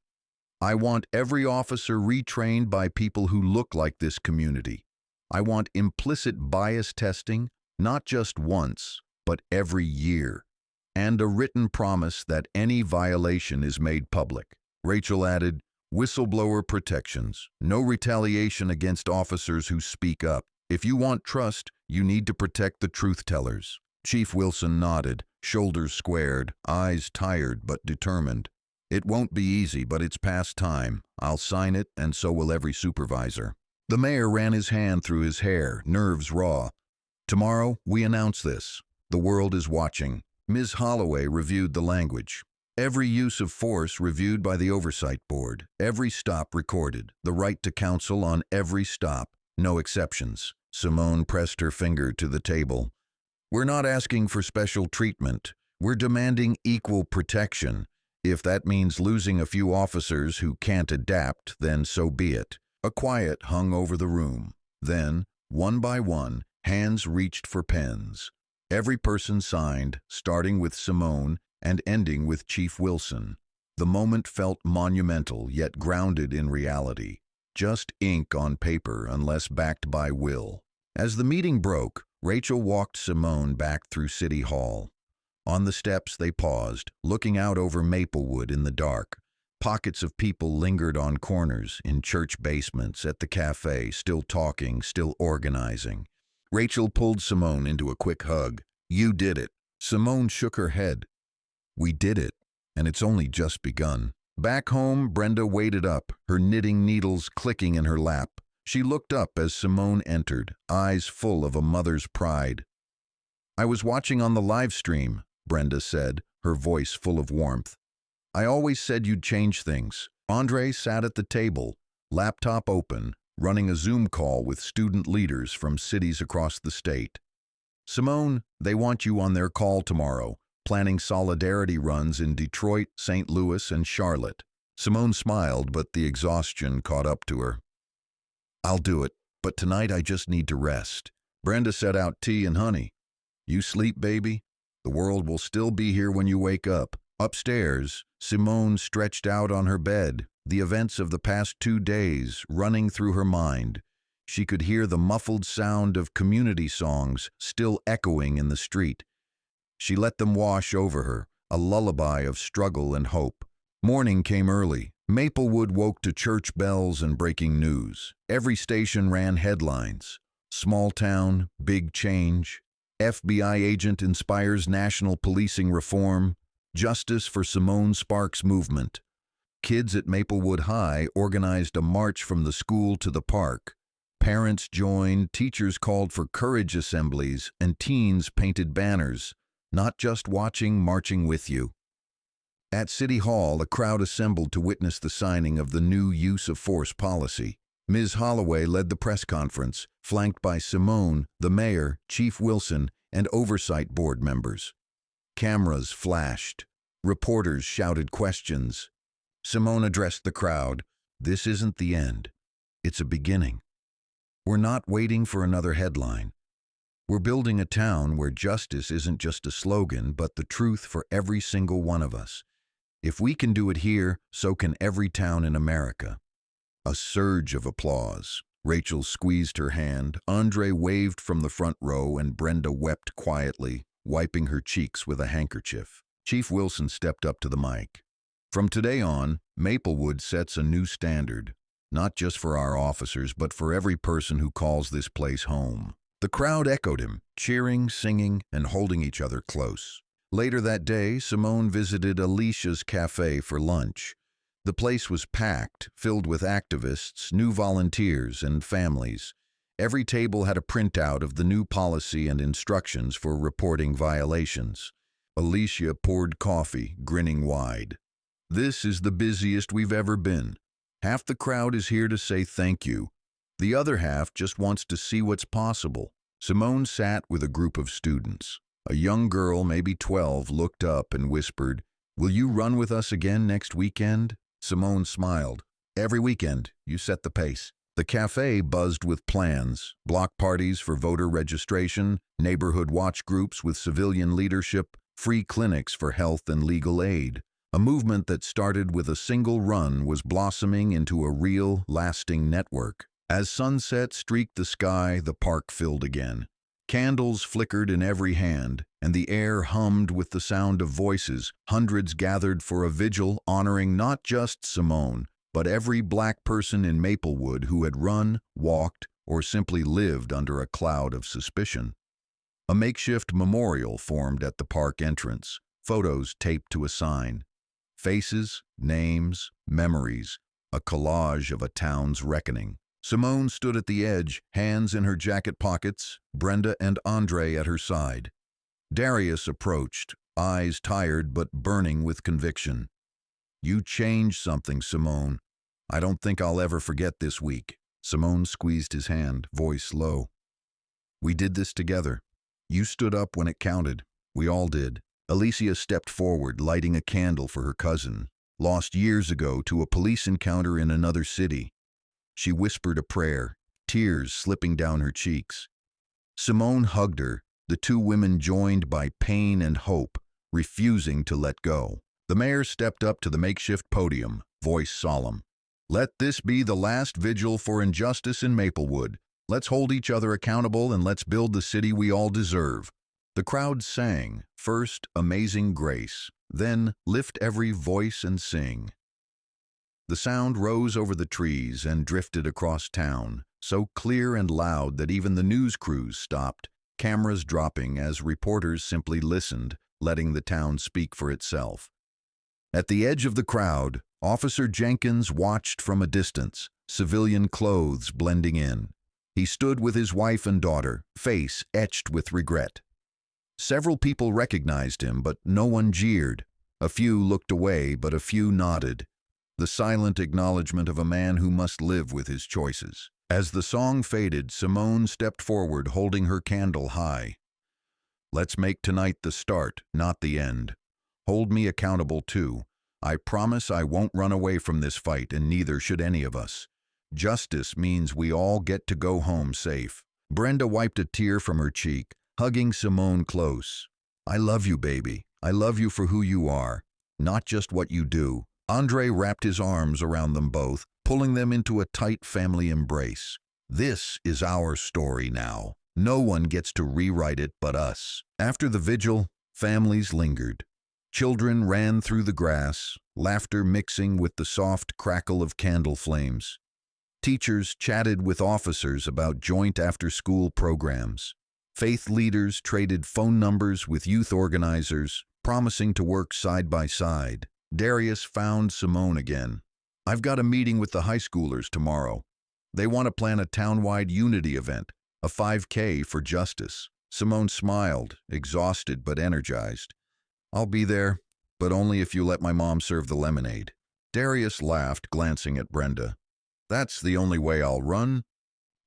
I want every officer retrained by people who look like this community. I want implicit bias testing, not just once, but every year, and a written promise that any violation is made public. Rachel added, whistleblower protections, no retaliation against officers who speak up. If you want trust, you need to protect the truth tellers. Chief Wilson nodded, shoulders squared, eyes tired but determined. It won't be easy, but it's past time. I'll sign it, and so will every supervisor. The mayor ran his hand through his hair, nerves raw. Tomorrow, we announce this. The world is watching. Ms. Holloway reviewed the language. Every use of force reviewed by the Oversight Board. Every stop recorded. The right to counsel on every stop. No exceptions. Simone pressed her finger to the table. We're not asking for special treatment. We're demanding equal protection. If that means losing a few officers who can't adapt, then so be it. A quiet hung over the room. Then, one by one, hands reached for pens. Every person signed, starting with Simone and ending with Chief Wilson. The moment felt monumental, yet grounded in reality. Just ink on paper unless backed by will. As the meeting broke, Rachel walked Simone back through City Hall. On the steps they paused, looking out over Maplewood in the dark. Pockets of people lingered on corners, in church basements, at the cafe, still talking, still organizing. Rachel pulled Simone into a quick hug. You did it. Simone shook her head. We did it, and it's only just begun. Back home, Brenda waited up, her knitting needles clicking in her lap. She looked up as Simone entered, eyes full of a mother's pride. I was watching on the live stream, Brenda said, her voice full of warmth. I always said you'd change things. Andre sat at the table, laptop open, running a Zoom call with student leaders from cities across the state. Simone, they want you on their call tomorrow, planning solidarity runs in Detroit, St. Louis, and Charlotte. Simone smiled, but the exhaustion caught up to her. I'll do it, but tonight I just need to rest. Brenda set out tea and honey. You sleep, baby? The world will still be here when you wake up. Upstairs, Simone stretched out on her bed, the events of the past 2 days running through her mind. She could hear the muffled sound of community songs still echoing in the street. She let them wash over her, a lullaby of struggle and hope. Morning came early. Maplewood woke to church bells and breaking news. Every station ran headlines. Small town, big change. FBI agent inspires national policing reform. Justice for Simone Sparks movement. Kids at Maplewood High organized a march from the school to the park. Parents joined, teachers called for courage assemblies, and teens painted banners. Not just watching, marching with you. At City Hall, a crowd assembled to witness the signing of the new use of force policy. Ms. Holloway led the press conference, flanked by Simone, the mayor, Chief Wilson, and oversight board members. Cameras flashed. Reporters shouted questions. Simone addressed the crowd. This isn't the end. It's a beginning. We're not waiting for another headline. We're building a town where justice isn't just a slogan, but the truth for every single one of us. If we can do it here, so can every town in America. A surge of applause. Rachel squeezed her hand, Andre waved from the front row, and Brenda wept quietly, wiping her cheeks with a handkerchief. Chief Wilson stepped up to the mic. From today on, Maplewood sets a new standard, not just for our officers, but for every person who calls this place home. The crowd echoed him, cheering, singing, and holding each other close. Later that day, Simone visited Alicia's cafe for lunch. The place was packed, filled with activists, new volunteers, and families. Every table had a printout of the new policy and instructions for reporting violations. Alicia poured coffee, grinning wide. This is the busiest we've ever been. Half the crowd is here to say thank you. The other half just wants to see what's possible. Simone sat with a group of students. A young girl, maybe 12, looked up and whispered, "Will you run with us again next weekend?" Simone smiled. "Every weekend, you set the pace." The cafe buzzed with plans, block parties for voter registration, neighborhood watch groups with civilian leadership, free clinics for health and legal aid. A movement that started with a single run was blossoming into a real, lasting network. As sunset streaked the sky, the park filled again. Candles flickered in every hand, and the air hummed with the sound of voices. Hundreds gathered for a vigil honoring not just Simone, but every black person in Maplewood who had run, walked, or simply lived under a cloud of suspicion. A makeshift memorial formed at the park entrance, photos taped to a sign. Faces, names, memories, a collage of a town's reckoning. Simone stood at the edge, hands in her jacket pockets, Brenda and Andre at her side. Darius approached, eyes tired but burning with conviction. "You changed something, Simone. I don't think I'll ever forget this week." Simone squeezed his hand, voice low. "We did this together. You stood up when it counted. We all did." Alicia stepped forward, lighting a candle for her cousin, lost years ago to a police encounter in another city. She whispered a prayer, tears slipping down her cheeks. Simone hugged her, the two women joined by pain and hope, refusing to let go. The mayor stepped up to the makeshift podium, voice solemn. "Let this be the last vigil for injustice in Maplewood. Let's hold each other accountable and let's build the city we all deserve." The crowd sang, first Amazing Grace, then Lift Every Voice and Sing. The sound rose over the trees and drifted across town, so clear and loud that even the news crews stopped, cameras dropping as reporters simply listened, letting the town speak for itself. At the edge of the crowd, Officer Jenkins watched from a distance, civilian clothes blending in. He stood with his wife and daughter, face etched with regret. Several people recognized him, but no one jeered. A few looked away, but a few nodded. The silent acknowledgement of a man who must live with his choices. As the song faded, Simone stepped forward, holding her candle high. "Let's make tonight the start, not the end. Hold me accountable too. I promise I won't run away from this fight, and neither should any of us. Justice means we all get to go home safe." Brenda wiped a tear from her cheek, hugging Simone close. "I love you, baby. I love you for who you are, not just what you do." Andre wrapped his arms around them both, pulling them into a tight family embrace. "This is our story now. No one gets to rewrite it but us." After the vigil, families lingered. Children ran through the grass, laughter mixing with the soft crackle of candle flames. Teachers chatted with officers about joint after-school programs. Faith leaders traded phone numbers with youth organizers, promising to work side by side. Darius found Simone again. "I've got a meeting with the high schoolers tomorrow. They want to plan a town-wide unity event, a 5K for justice." Simone smiled, exhausted but energized. "I'll be there, but only if you let my mom serve the lemonade." Darius laughed, glancing at Brenda. "That's the only way I'll run."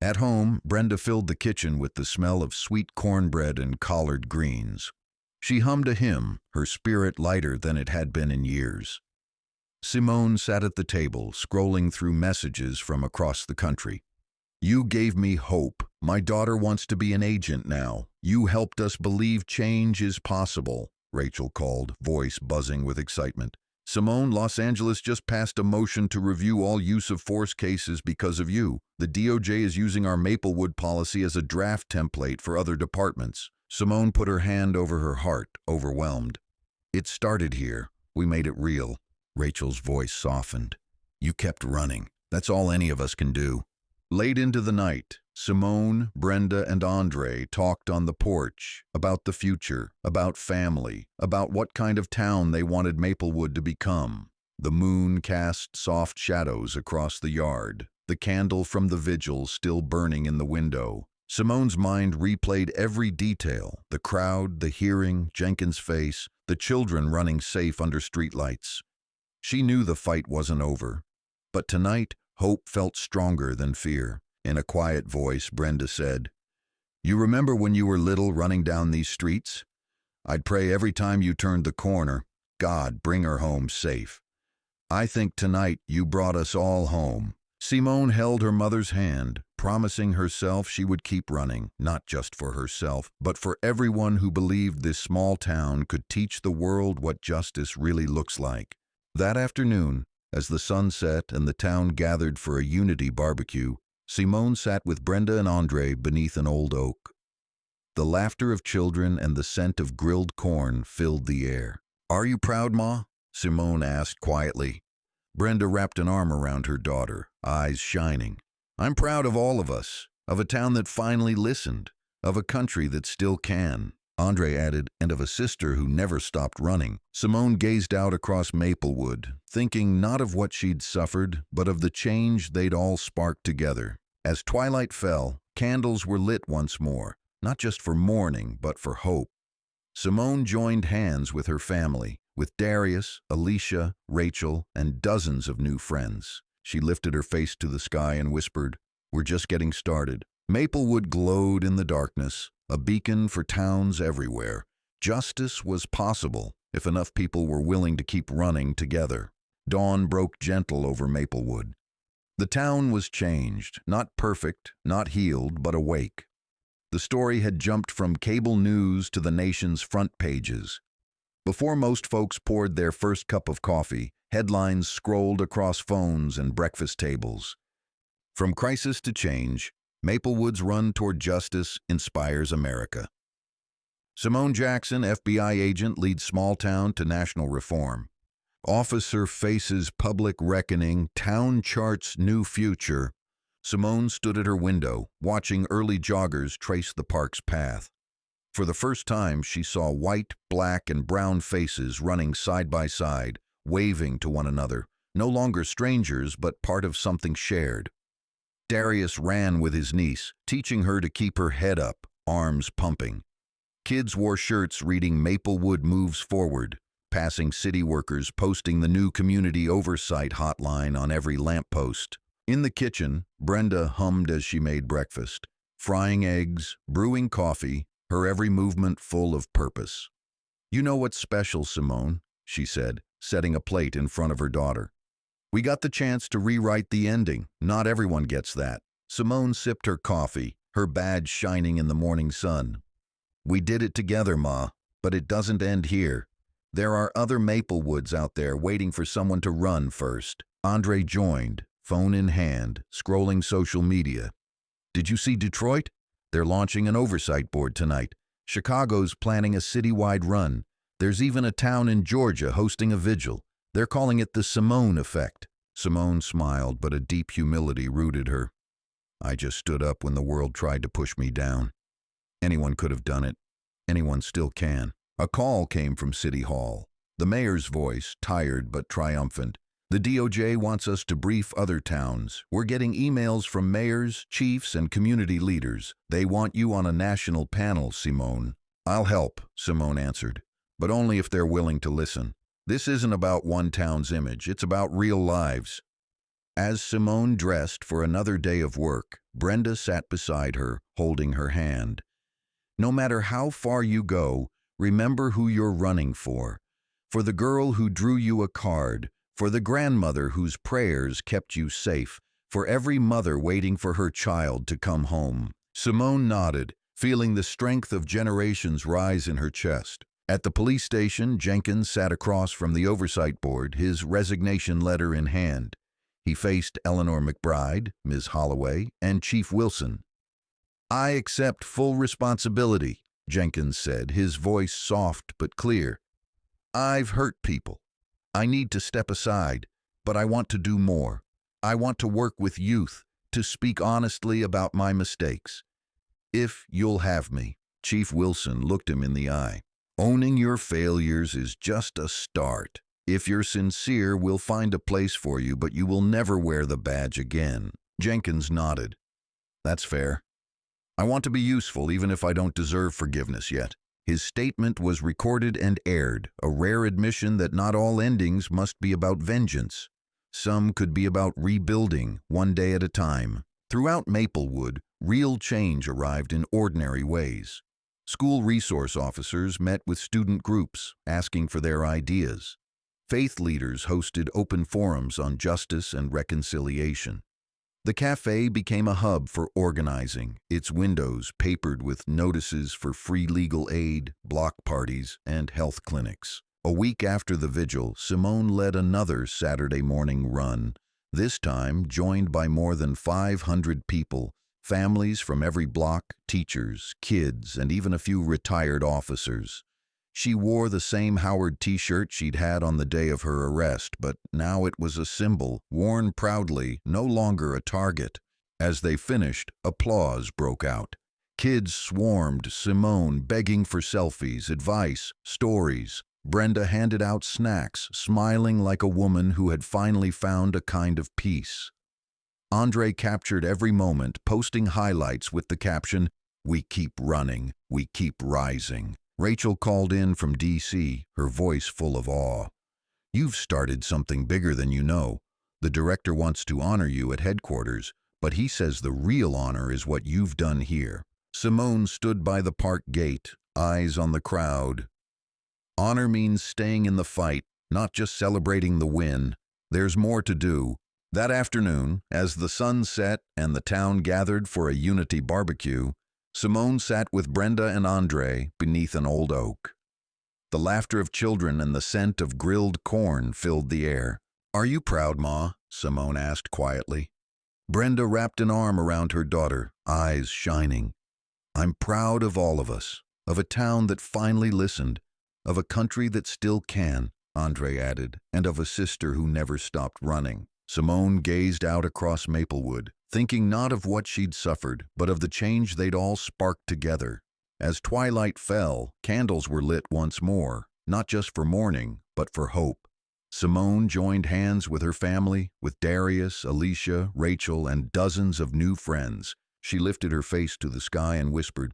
At home, Brenda filled the kitchen with the smell of sweet cornbread and collard greens. She hummed a hymn, her spirit lighter than it had been in years. Simone sat at the table, scrolling through messages from across the country. "You gave me hope. My daughter wants to be an agent now. You helped us believe change is possible," Rachel called, voice buzzing with excitement. "Simone, Los Angeles just passed a motion to review all use of force cases because of you. The DOJ is using our Maplewood policy as a draft template for other departments." Simone put her hand over her heart, overwhelmed. "It started here. We made it real." Rachel's voice softened. "You kept running. That's all any of us can do." Late into the night, Simone, Brenda, and Andre talked on the porch about the future, about family, about what kind of town they wanted Maplewood to become. The moon cast soft shadows across the yard, the candle from the vigil still burning in the window. Simone's mind replayed every detail: the crowd, the hearing, Jenkins' face, the children running safe under streetlights. She knew the fight wasn't over. But tonight, hope felt stronger than fear. In a quiet voice, Brenda said, "You remember when you were little running down these streets? I'd pray every time you turned the corner, 'God, bring her home safe.' I think tonight you brought us all home." Simone held her mother's hand, promising herself she would keep running, not just for herself, but for everyone who believed this small town could teach the world what justice really looks like. That afternoon, as the sun set and the town gathered for a unity barbecue, Simone sat with Brenda and Andre beneath an old oak. The laughter of children and the scent of grilled corn filled the air. "Are you proud, Ma?" Simone asked quietly. Brenda wrapped an arm around her daughter, eyes shining. "I'm proud of all of us, of a town that finally listened, of a country that still can." Andre added, "and of a sister who never stopped running." Simone gazed out across Maplewood, thinking not of what she'd suffered, but of the change they'd all sparked together. As twilight fell, candles were lit once more, not just for mourning, but for hope. Simone joined hands with her family, with Darius, Alicia, Rachel, and dozens of new friends. She lifted her face to the sky and whispered, "We're just getting started." Maplewood glowed in the darkness, a beacon for towns everywhere. Justice was possible if enough people were willing to keep running together. Dawn broke gentle over Maplewood. The town was changed, not perfect, not healed, but awake. The story had jumped from cable news to the nation's front pages. Before most folks poured their first cup of coffee, headlines scrolled across phones and breakfast tables. From crisis to change, Maplewood's run toward justice inspires America. Simone Jackson, FBI agent, leads small town to national reform. Officer faces public reckoning, town charts new future. Simone stood at her window, watching early joggers trace the park's path. For the first time, she saw white, black, and brown faces running side by side, waving to one another, no longer strangers, but part of something shared. Darius ran with his niece, teaching her to keep her head up, arms pumping. Kids wore shirts reading "Maplewood Moves Forward," passing city workers posting the new community oversight hotline on every lamppost. In the kitchen, Brenda hummed as she made breakfast, frying eggs, brewing coffee, her every movement full of purpose. "You know what's special, Simone," she said. setting a plate in front of her daughter. We got the chance to rewrite the ending. Not everyone gets that. Simone sipped her coffee, her badge shining in the morning sun. We did it together, Ma, but it doesn't end here. There are other Maplewoods out there waiting for someone to run first. Andre joined, phone in hand, scrolling social media. Did you see Detroit? They're launching an oversight board tonight. Chicago's planning a citywide run. There's even a town in Georgia hosting a vigil. They're calling it the Simone effect. Simone smiled, but a deep humility rooted her. I just stood up when the world tried to push me down. Anyone could have done it. Anyone still can. A call came from City Hall. The mayor's voice, tired but triumphant. The DOJ wants us to brief other towns. We're getting emails from mayors, chiefs, and community leaders. They want you on a national panel, Simone. I'll help, Simone answered, but only if they're willing to listen. This isn't about one town's image, it's about real lives. As Simone dressed for another day of work, Brenda sat beside her, holding her hand. No matter how far you go, remember who you're running for. For the girl who drew you a card, for the grandmother whose prayers kept you safe, for every mother waiting for her child to come home. Simone nodded, feeling the strength of generations rise in her chest. At the police station, Jenkins sat across from the oversight board, his resignation letter in hand. He faced Eleanor McBride, Ms. Holloway, and Chief Wilson. I accept full responsibility, Jenkins said, his voice soft but clear. I've hurt people. I need to step aside, but I want to do more. I want to work with youth, to speak honestly about my mistakes. If you'll have me. Chief Wilson looked him in the eye. Owning your failures is just a start. If you're sincere, we'll find a place for you, but you will never wear the badge again. Jenkins nodded. That's fair. I want to be useful even if I don't deserve forgiveness yet. His statement was recorded and aired, a rare admission that not all endings must be about vengeance. Some could be about rebuilding, one day at a time. Throughout Maplewood, real change arrived in ordinary ways. School resource officers met with student groups, asking for their ideas. Faith leaders hosted open forums on justice and reconciliation. The cafe became a hub for organizing, its windows papered with notices for free legal aid, block parties, and health clinics. A week after the vigil, Simone led another Saturday morning run, this time joined by more than 500 people, families from every block, teachers, kids, and even a few retired officers. She wore the same Howard t-shirt she'd had on the day of her arrest, but now it was a symbol, worn proudly, no longer a target. As they finished, applause broke out. Kids swarmed Simone, begging for selfies, advice, stories. Brenda handed out snacks, smiling like a woman who had finally found a kind of peace. Andre captured every moment, posting highlights with the caption, "We keep running, we keep rising." Rachel called in from D.C., her voice full of awe. You've started something bigger than you know. The director wants to honor you at headquarters, but he says the real honor is what you've done here. Simone stood by the park gate, eyes on the crowd. Honor means staying in the fight, not just celebrating the win. There's more to do. That afternoon, as the sun set and the town gathered for a unity barbecue, Simone sat with Brenda and Andre beneath an old oak. The laughter of children and the scent of grilled corn filled the air. Are you proud, Ma? Simone asked quietly. Brenda wrapped an arm around her daughter, eyes shining. I'm proud of all of us, of a town that finally listened, of a country that still can, Andre added, and of a sister who never stopped running. Simone gazed out across Maplewood, thinking not of what she'd suffered, but of the change they'd all sparked together. As twilight fell, candles were lit once more, not just for mourning, but for hope. Simone joined hands with her family, with Darius, Alicia, Rachel, and dozens of new friends. She lifted her face to the sky and whispered,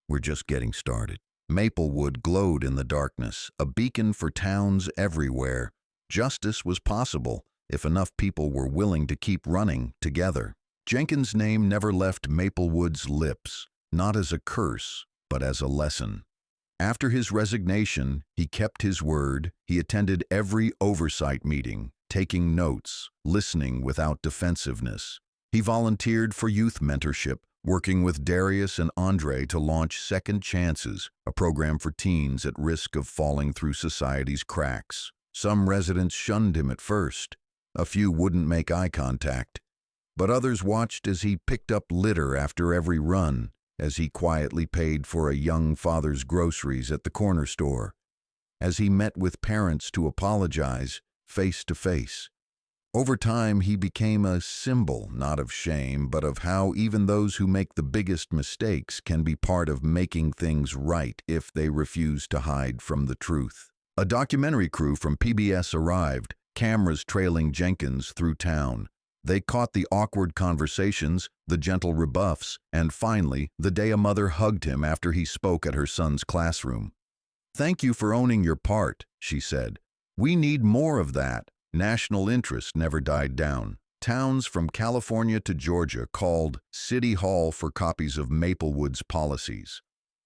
We're just getting started. Maplewood glowed in the darkness, a beacon for towns everywhere. Justice was possible if enough people were willing to keep running together. Jenkins' name never left Maplewood's lips, not as a curse, but as a lesson. After his resignation, he kept his word. He attended every oversight meeting, taking notes, listening without defensiveness. He volunteered for youth mentorship, working with Darius and Andre to launch Second Chances, a program for teens at risk of falling through society's cracks. Some residents shunned him at first. A few wouldn't make eye contact. But others watched as he picked up litter after every run, as he quietly paid for a young father's groceries at the corner store, as he met with parents to apologize face to face. Over time, he became a symbol, not of shame, but of how even those who make the biggest mistakes can be part of making things right if they refuse to hide from the truth. A documentary crew from PBS arrived, cameras trailing Jenkins through town. They caught the awkward conversations, the gentle rebuffs, and finally, the day a mother hugged him after he spoke at her son's classroom. "Thank you for owning your part," she said. "We need more of that." National interest never died down. Towns from California to Georgia called City Hall for copies of Maplewood's policies.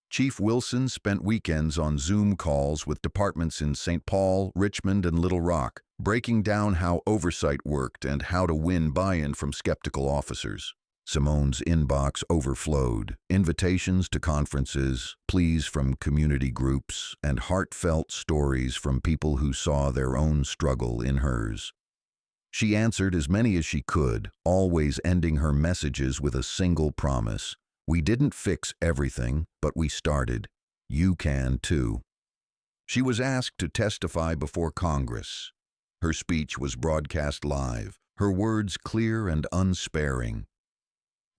Chief Wilson spent weekends on Zoom calls with departments in St. Paul, Richmond, and Little Rock, breaking down how oversight worked and how to win buy-in from skeptical officers. Simone's inbox overflowed, invitations to conferences, pleas from community groups, and heartfelt stories from people who saw their own struggle in hers. She answered as many as she could, always ending her messages with a single promise: "We didn't fix everything, but we started. You can too." She was asked to testify before Congress. Her speech was broadcast live, her words clear and unsparing.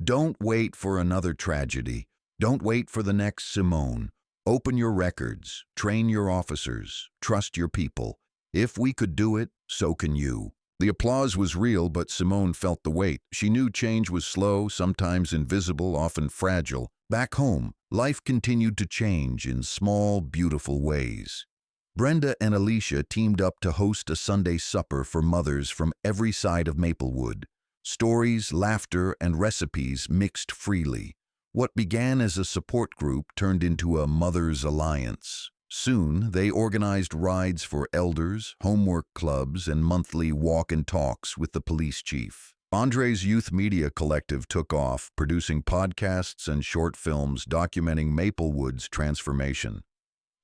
"Don't wait for another tragedy. Don't wait for the next Simone. Open your records, train your officers, trust your people. If we could do it, so can you." The applause was real, but Simone felt the weight. She knew change was slow, sometimes invisible, often fragile. Back home, life continued to change in small, beautiful ways. Brenda and Alicia teamed up to host a Sunday supper for mothers from every side of Maplewood. Stories, laughter, and recipes mixed freely. What began as a support group turned into a Mothers' Alliance. Soon, they organized rides for elders, homework clubs, and monthly walk and talks with the police chief. Andre's youth media collective took off, producing podcasts and short films documenting Maplewood's transformation.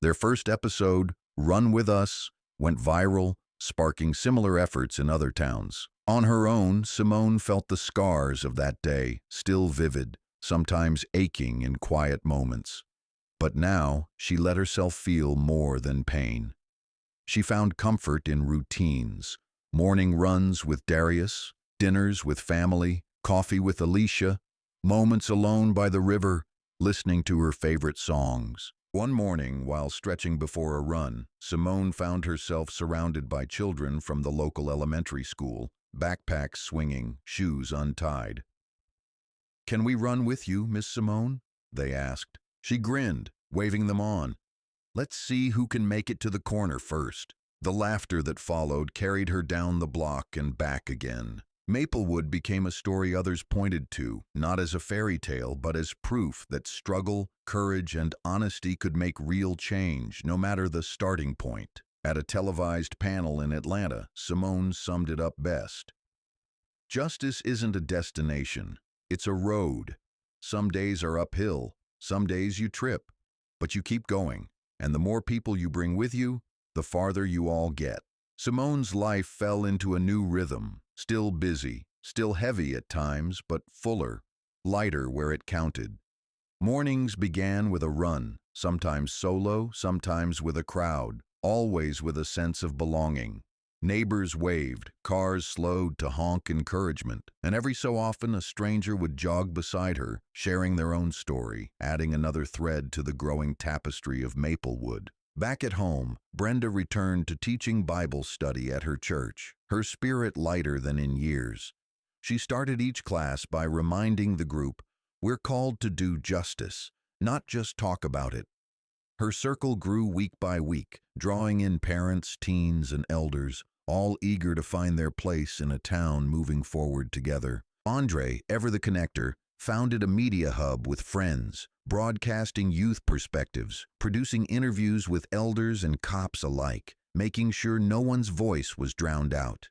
Their first episode, Run With Us, went viral, sparking similar efforts in other towns. On her own, Simone felt the scars of that day, still vivid, sometimes aching in quiet moments. But now, she let herself feel more than pain. She found comfort in routines: morning runs with Darius, dinners with family, coffee with Alicia, moments alone by the river, listening to her favorite songs. One morning, while stretching before a run, Simone found herself surrounded by children from the local elementary school, backpacks swinging, shoes untied. "Can we run with you, Miss Simone?" they asked. She grinned, waving them on. "Let's see who can make it to the corner first." The laughter that followed carried her down the block and back again. Maplewood became a story others pointed to, not as a fairy tale, but as proof that struggle, courage, and honesty could make real change, no matter the starting point. At a televised panel in Atlanta, Simone summed it up best. "Justice isn't a destination, it's a road. Some days are uphill, some days you trip, but you keep going, and the more people you bring with you, the farther you all get." Simone's life fell into a new rhythm, still busy, still heavy at times, but fuller, lighter where it counted. Mornings began with a run, sometimes solo, sometimes with a crowd, always with a sense of belonging. Neighbors waved, cars slowed to honk encouragement, and every so often a stranger would jog beside her, sharing their own story, adding another thread to the growing tapestry of Maplewood. Back at home, Brenda returned to teaching Bible study at her church, her spirit lighter than in years. She started each class by reminding the group, "We're called to do justice, not just talk about it." Her circle grew week by week, drawing in parents, teens, and elders, all eager to find their place in a town moving forward together. Andre, ever the connector, founded a media hub with friends, broadcasting youth perspectives, producing interviews with elders and cops alike, making sure no one's voice was drowned out.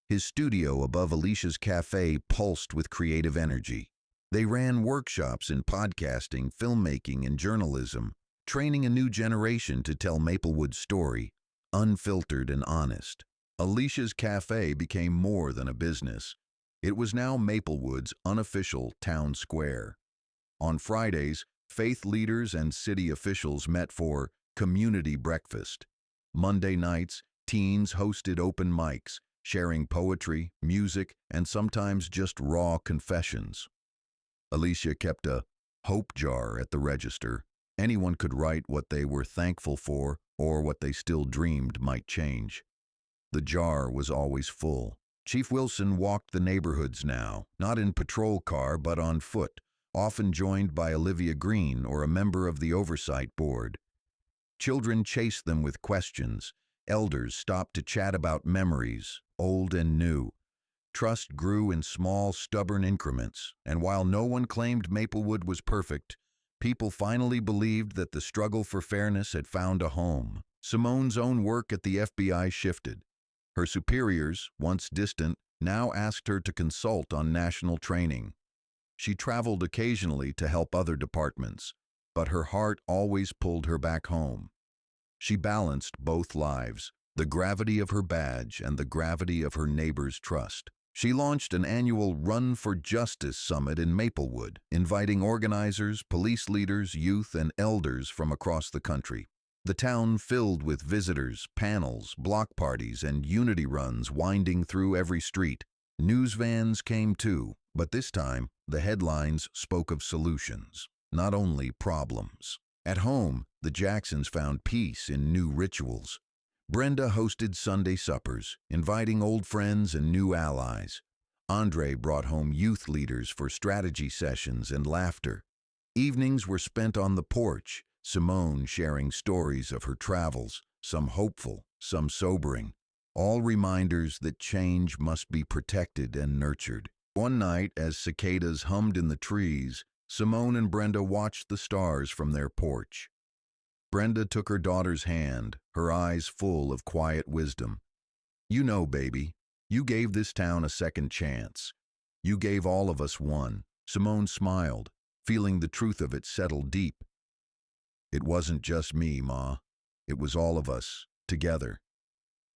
His studio above Alicia's cafe pulsed with creative energy. They ran workshops in podcasting, filmmaking, and journalism, training a new generation to tell Maplewood's story, unfiltered and honest. Alicia's cafe became more than a business. It was now Maplewood's unofficial town square. On Fridays, faith leaders and city officials met for community breakfast. Monday nights, teens hosted open mics, sharing poetry, music, and sometimes just raw confessions. Alicia kept a hope jar at the register. Anyone could write what they were thankful for or what they still dreamed might change. The jar was always full. Chief Wilson walked the neighborhoods now, not in patrol car but on foot, often joined by Olivia Green or a member of the oversight board. Children chased them with questions. Elders stopped to chat about memories, old and new. Trust grew in small, stubborn increments, and while no one claimed Maplewood was perfect, people finally believed that the struggle for fairness had found a home. Simone's own work at the FBI shifted. Her superiors, once distant, now asked her to consult on national training. She traveled occasionally to help other departments, but her heart always pulled her back home. She balanced both lives, the gravity of her badge and the gravity of her neighbors' trust. She launched an annual Run for Justice Summit in Maplewood, inviting organizers, police leaders, youth, and elders from across the country. The town filled with visitors, panels, block parties, and unity runs winding through every street. News vans came too, but this time the headlines spoke of solutions, not only problems. At home, the Jacksons found peace in new rituals. Brenda hosted Sunday suppers, inviting old friends and new allies. Andre brought home youth leaders for strategy sessions and laughter. Evenings were spent on the porch, Simone sharing stories of her travels, some hopeful, some sobering, all reminders that change must be protected and nurtured. One night, as cicadas hummed in the trees, Simone and Brenda watched the stars from their porch. Brenda took her daughter's hand, her eyes full of quiet wisdom. "You know, baby, you gave this town a second chance. You gave all of us one." Simone smiled, feeling the truth of it settle deep. "It wasn't just me, Ma. It was all of us, together.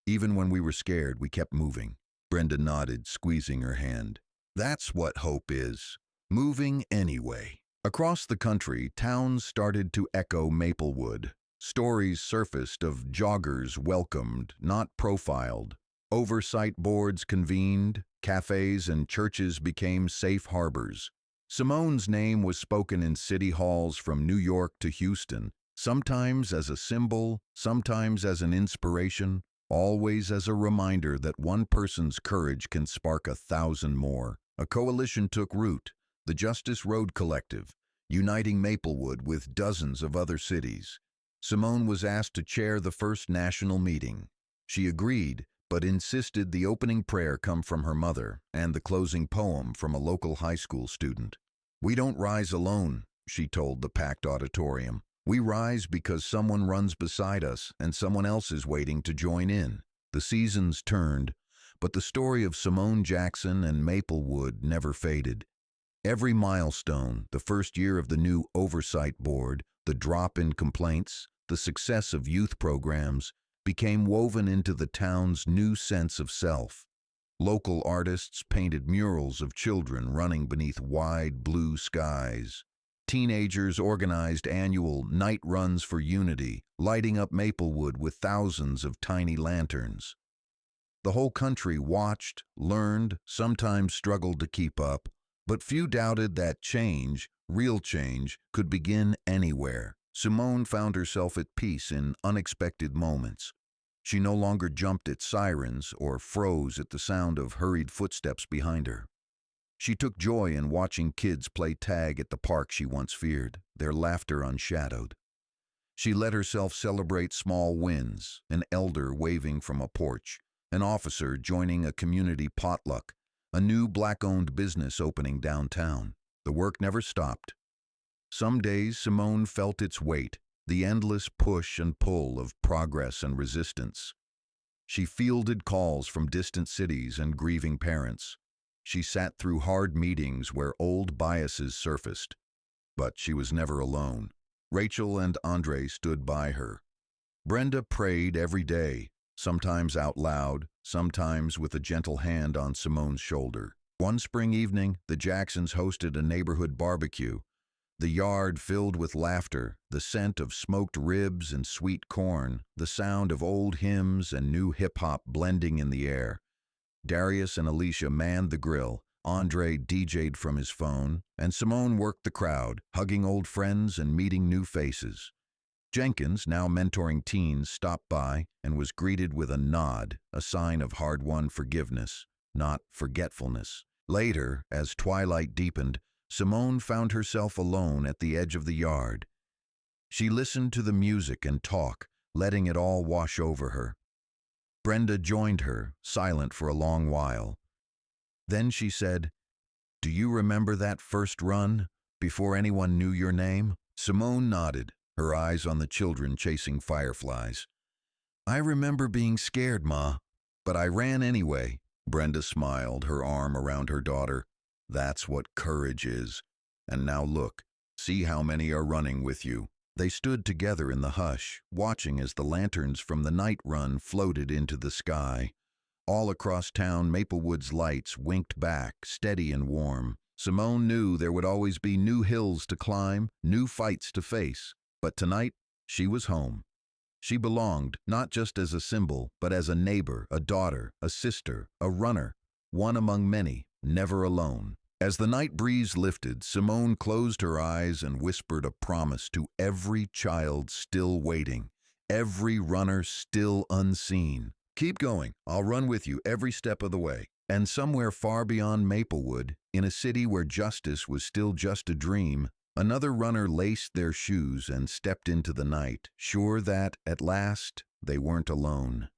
Even when we were scared, we kept moving." Brenda nodded, squeezing her hand. "That's what hope is. Moving anyway." Across the country, towns started to echo Maplewood. Stories surfaced of joggers welcomed, not profiled. Oversight boards convened, cafes and churches became safe harbors. Simone's name was spoken in city halls from New York to Houston, sometimes as a symbol, sometimes as an inspiration, always as a reminder that one person's courage can spark 1,000 more. A coalition took root, the Justice Road Collective, uniting Maplewood with dozens of other cities. Simone was asked to chair the first national meeting. She agreed, but insisted the opening prayer come from her mother and the closing poem from a local high school student. "We don't rise alone," she told the packed auditorium. "We rise because someone runs beside us and someone else is waiting to join in." The seasons turned, but the story of Simone Jackson and Maplewood never faded. Every milestone, the first year of the new oversight board, the drop in complaints, the success of youth programs, became woven into the town's new sense of self. Local artists painted murals of children running beneath wide blue skies. Teenagers organized annual night runs for unity, lighting up Maplewood with thousands of tiny lanterns. The whole country watched, learned, sometimes struggled to keep up, but few doubted that change, real change, could begin anywhere. Simone found herself at peace in unexpected moments. She no longer jumped at sirens or froze at the sound of hurried footsteps behind her. She took joy in watching kids play tag at the park she once feared, their laughter unshadowed. She let herself celebrate small wins, an elder waving from a porch, an officer joining a community potluck, a new black-owned business opening downtown. The work never stopped. Some days Simone felt its weight, the endless push and pull of progress and resistance. She fielded calls from distant cities and grieving parents. She sat through hard meetings where old biases surfaced. But she was never alone. Rachel and Andre stood by her. Brenda prayed every day, sometimes out loud, sometimes with a gentle hand on Simone's shoulder. One spring evening, the Jacksons hosted a neighborhood barbecue. The yard filled with laughter, the scent of smoked ribs and sweet corn, the sound of old hymns and new hip-hop blending in the air. Darius and Alicia manned the grill, Andre DJ'd from his phone, and Simone worked the crowd, hugging old friends and meeting new faces. Jenkins, now mentoring teens, stopped by and was greeted with a nod, a sign of hard-won forgiveness, not forgetfulness. Later, as twilight deepened, Simone found herself alone at the edge of the yard. She listened to the music and talk, letting it all wash over her. Brenda joined her, silent for a long while. Then she said, "Do you remember that first run, before anyone knew your name?" Simone nodded, her eyes on the children chasing fireflies. "I remember being scared, Ma, but I ran anyway." Brenda smiled, her arm around her daughter. "That's what courage is. And now look, see how many are running with you." They stood together in the hush, watching as the lanterns from the night run floated into the sky. All across town, Maplewood's lights winked back, steady and warm. Simone knew there would always be new hills to climb, new fights to face. But tonight, she was home. She belonged, not just as a symbol, but as a neighbor, a daughter, a sister, a runner, one among many, never alone. As the night breeze lifted, Simone closed her eyes and whispered a promise to every child still waiting, every runner still unseen. "Keep going, I'll run with you every step of the way." And somewhere far beyond Maplewood, in a city where justice was still just a dream, another runner laced their shoes and stepped into the night, sure that, at last, they weren't alone.